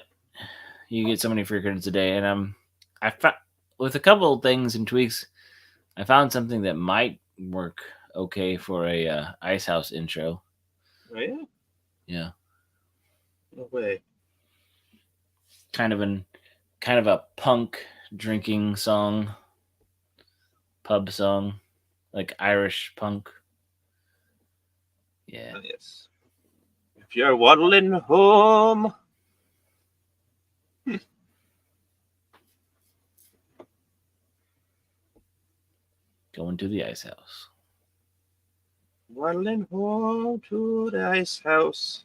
you get so many free credits a day, and with a couple of things and tweaks, I found something that might work okay for a Ice House intro. Oh, yeah. Yeah, No way. kind of a punk drinking song, pub song, like Irish punk. Yeah. Oh, yes. If you're waddling home. Going to the Ice House. Waddling home to the Ice House.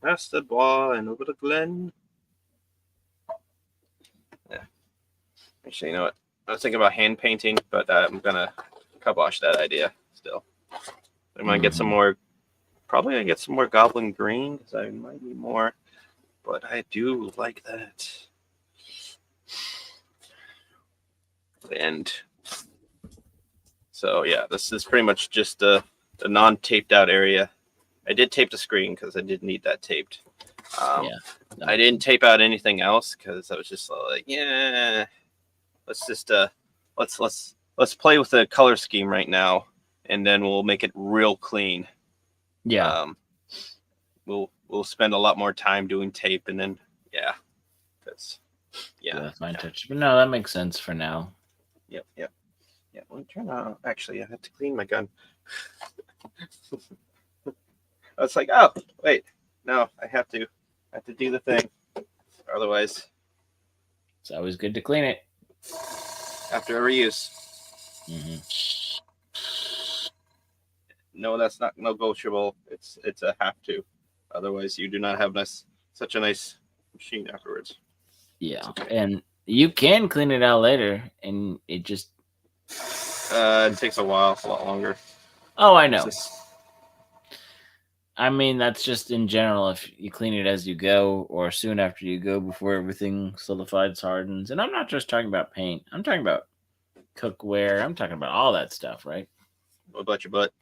Past the bar and over the glen. Yeah. Actually, you know what? I was thinking about hand painting, but I'm gonna kibosh that idea still. I'm gonna get some more. Probably gonna get some more Goblin Green because I might need more. But I do like that. And so yeah, this is pretty much just the non-taped out area. I did tape the screen because I did need that taped. Yeah. I didn't tape out anything else because I was just like, yeah, let's just let's play with the color scheme right now, and then we'll make it real clean. Yeah. We'll spend a lot more time doing tape, and then that's Fine touch. But no, that makes sense for now. Yep. Yeah. Well, turn on. Actually, I have to clean my gun. I was like, oh wait, no, I have to do the thing. Otherwise, It's always good to clean it. after every use. Mm-hmm. No, that's not negotiable. It's a have to. Otherwise, you do not have such a nice machine afterwards. Yeah, and you can clean it out later, and it just. It takes a while, a lot longer. Oh, I know. It's just- I mean, that's just in general. If you clean it as you go, or soon after you go, before everything solidifies, hardens, and I'm not just talking about paint. I'm talking about cookware. I'm talking about all that stuff, right? What about your butt?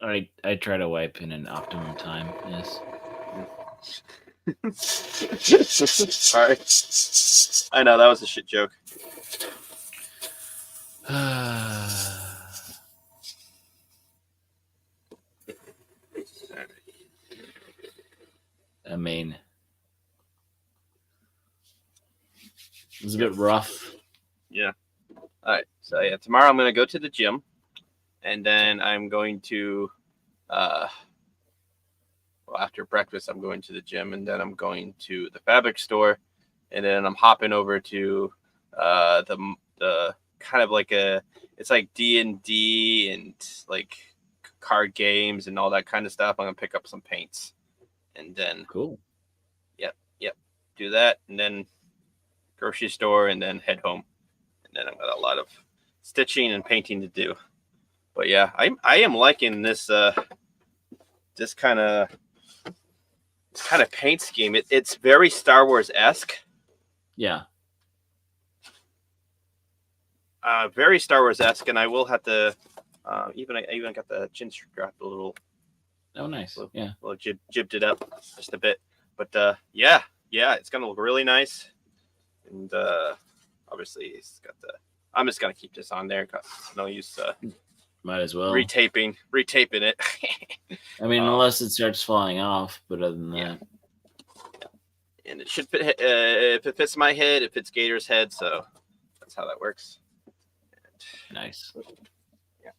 I try to wipe in an optimum time. Yes. Sorry. I know that was a shit joke. I mean, it was a bit rough. Yeah. All right. So yeah, tomorrow I'm gonna go to the gym, and then I'm going to, after breakfast I'm going to the gym, and then I'm going to the fabric store, and then I'm hopping over to the kind of like it's like D&D and like card games and all that kind of stuff. I'm gonna pick up some paints, and then Cool. Yep, do that, and then grocery store, and then head home, and then I've got a lot of stitching and painting to do. But yeah, I am liking this this kind of paint scheme. It's very Star Wars-esque. Yeah. Very Star Wars-esque, and I will have to I even got the chin strap a little. Oh, nice. Yeah. Well, jibbed it up just a bit, but yeah, it's gonna look really nice, and obviously it's got the. I'm just gonna keep this on there. Cause no use Might as well. retaping it. I mean, unless it starts falling off, but other than that. And it should fit. If it fits my head, it fits Gator's head, so that's how that works. Nice. Yeah.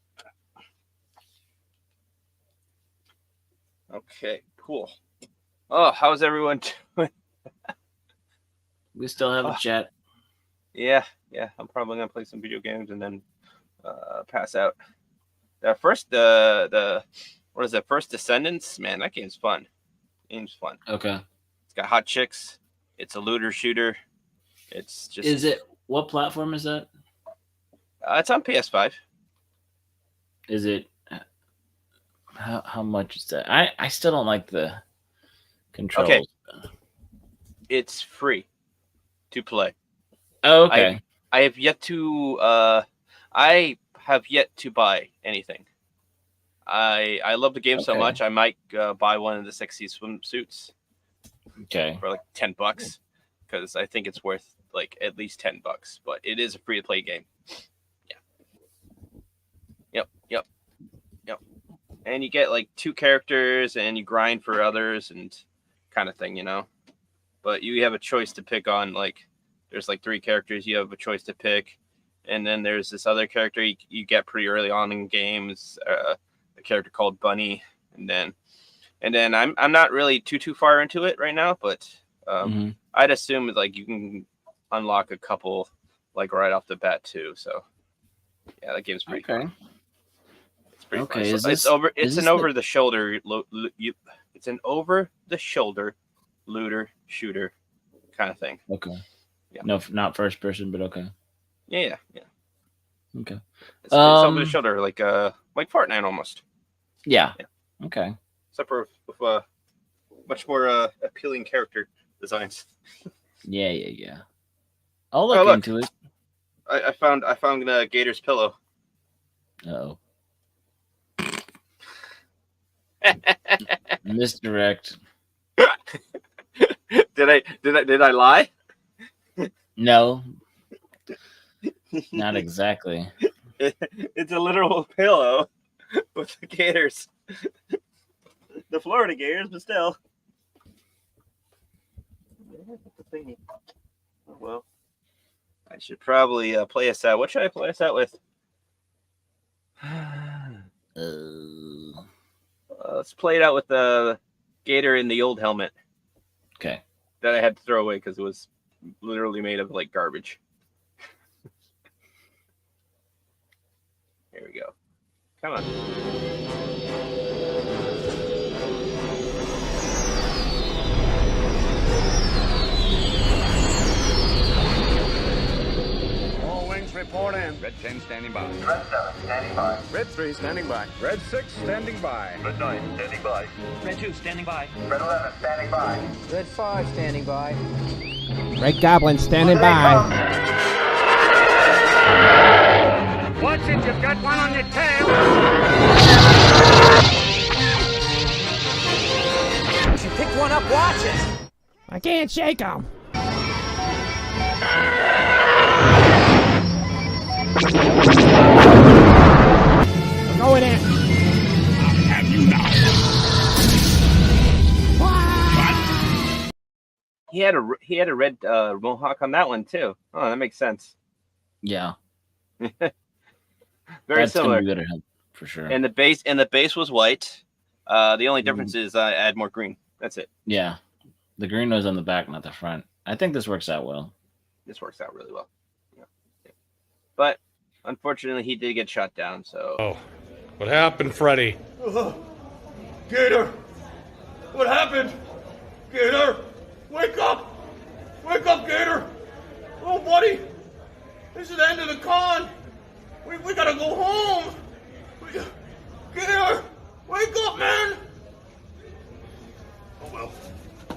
Okay, cool. Oh, how's everyone doing? We still have a chat. Yeah. I'm probably gonna play some video games and then pass out. The what is it? First Descendants, man, that game's fun. Okay. It's got hot chicks. It's a looter shooter. It's just. Is it? What platform is that? It's on PS5. Is it? How much is that? I still don't like the controls. Okay. It's free to play. Oh, okay. I have yet to buy anything. I love the game so Okay. much. I might buy one of the sexy swimsuits Okay. for like $10 because I think it's worth like at least $10. But it is a free to play game. Yeah. Yep. And you get like 2 characters, and you grind for others, and kind of thing, you know. But you have a choice to pick on. Like, there's like 3 characters you have a choice to pick, and then there's this other character you get pretty early on in games. A character called Bunny, and then I'm not really too far into it right now, but I'd assume like you can unlock a couple like right off the bat too. So yeah, that game's pretty fun. It's pretty fun. Okay, So it's an over the shoulder looter shooter kind of thing. Okay. Yeah. No, not first person, but okay. Yeah. Okay. It's over the shoulder, like Fortnite almost. Yeah. Okay. Except for with much more appealing character designs. Yeah. I'll Oh, look look. into it. I found Gator's pillow. Uh-oh. Misdirect. Did I lie? No. Not exactly. It's a literal pillow with the Gators. The Florida Gators, but still. Oh, well, I should probably play us out. What should I play us out with? Let's play it out with the Gator in the old helmet Okay. that I had to throw away because it was literally made of like garbage. Here we go. Come on. All wings report in. Red 10 standing by. Red 7 standing by. Red 3 standing by. Red 6 standing by. Red 9 standing by. Red 2 standing by. Red 11 standing by. Red 5 standing by. Red Goblin standing by. Watch it, you've got one on your tail. If you picked one up, watch it. I can't shake him. I'm going in. He had a red mohawk on that one too. Oh, that makes sense. Yeah. Very That's similar. gonna be better help for sure. And the base was white. The only difference is I add more green. That's it. Yeah. The green was on the back, not the front. I think this works out well. This works out really well. Yeah. But unfortunately, he did get shot down. So Oh, what happened, Freddy? Gator! What happened? Gator! Wake up! Wake up, Gator! Oh, buddy! This is the end of the con! We gotta go home! Gator! Wake up, man!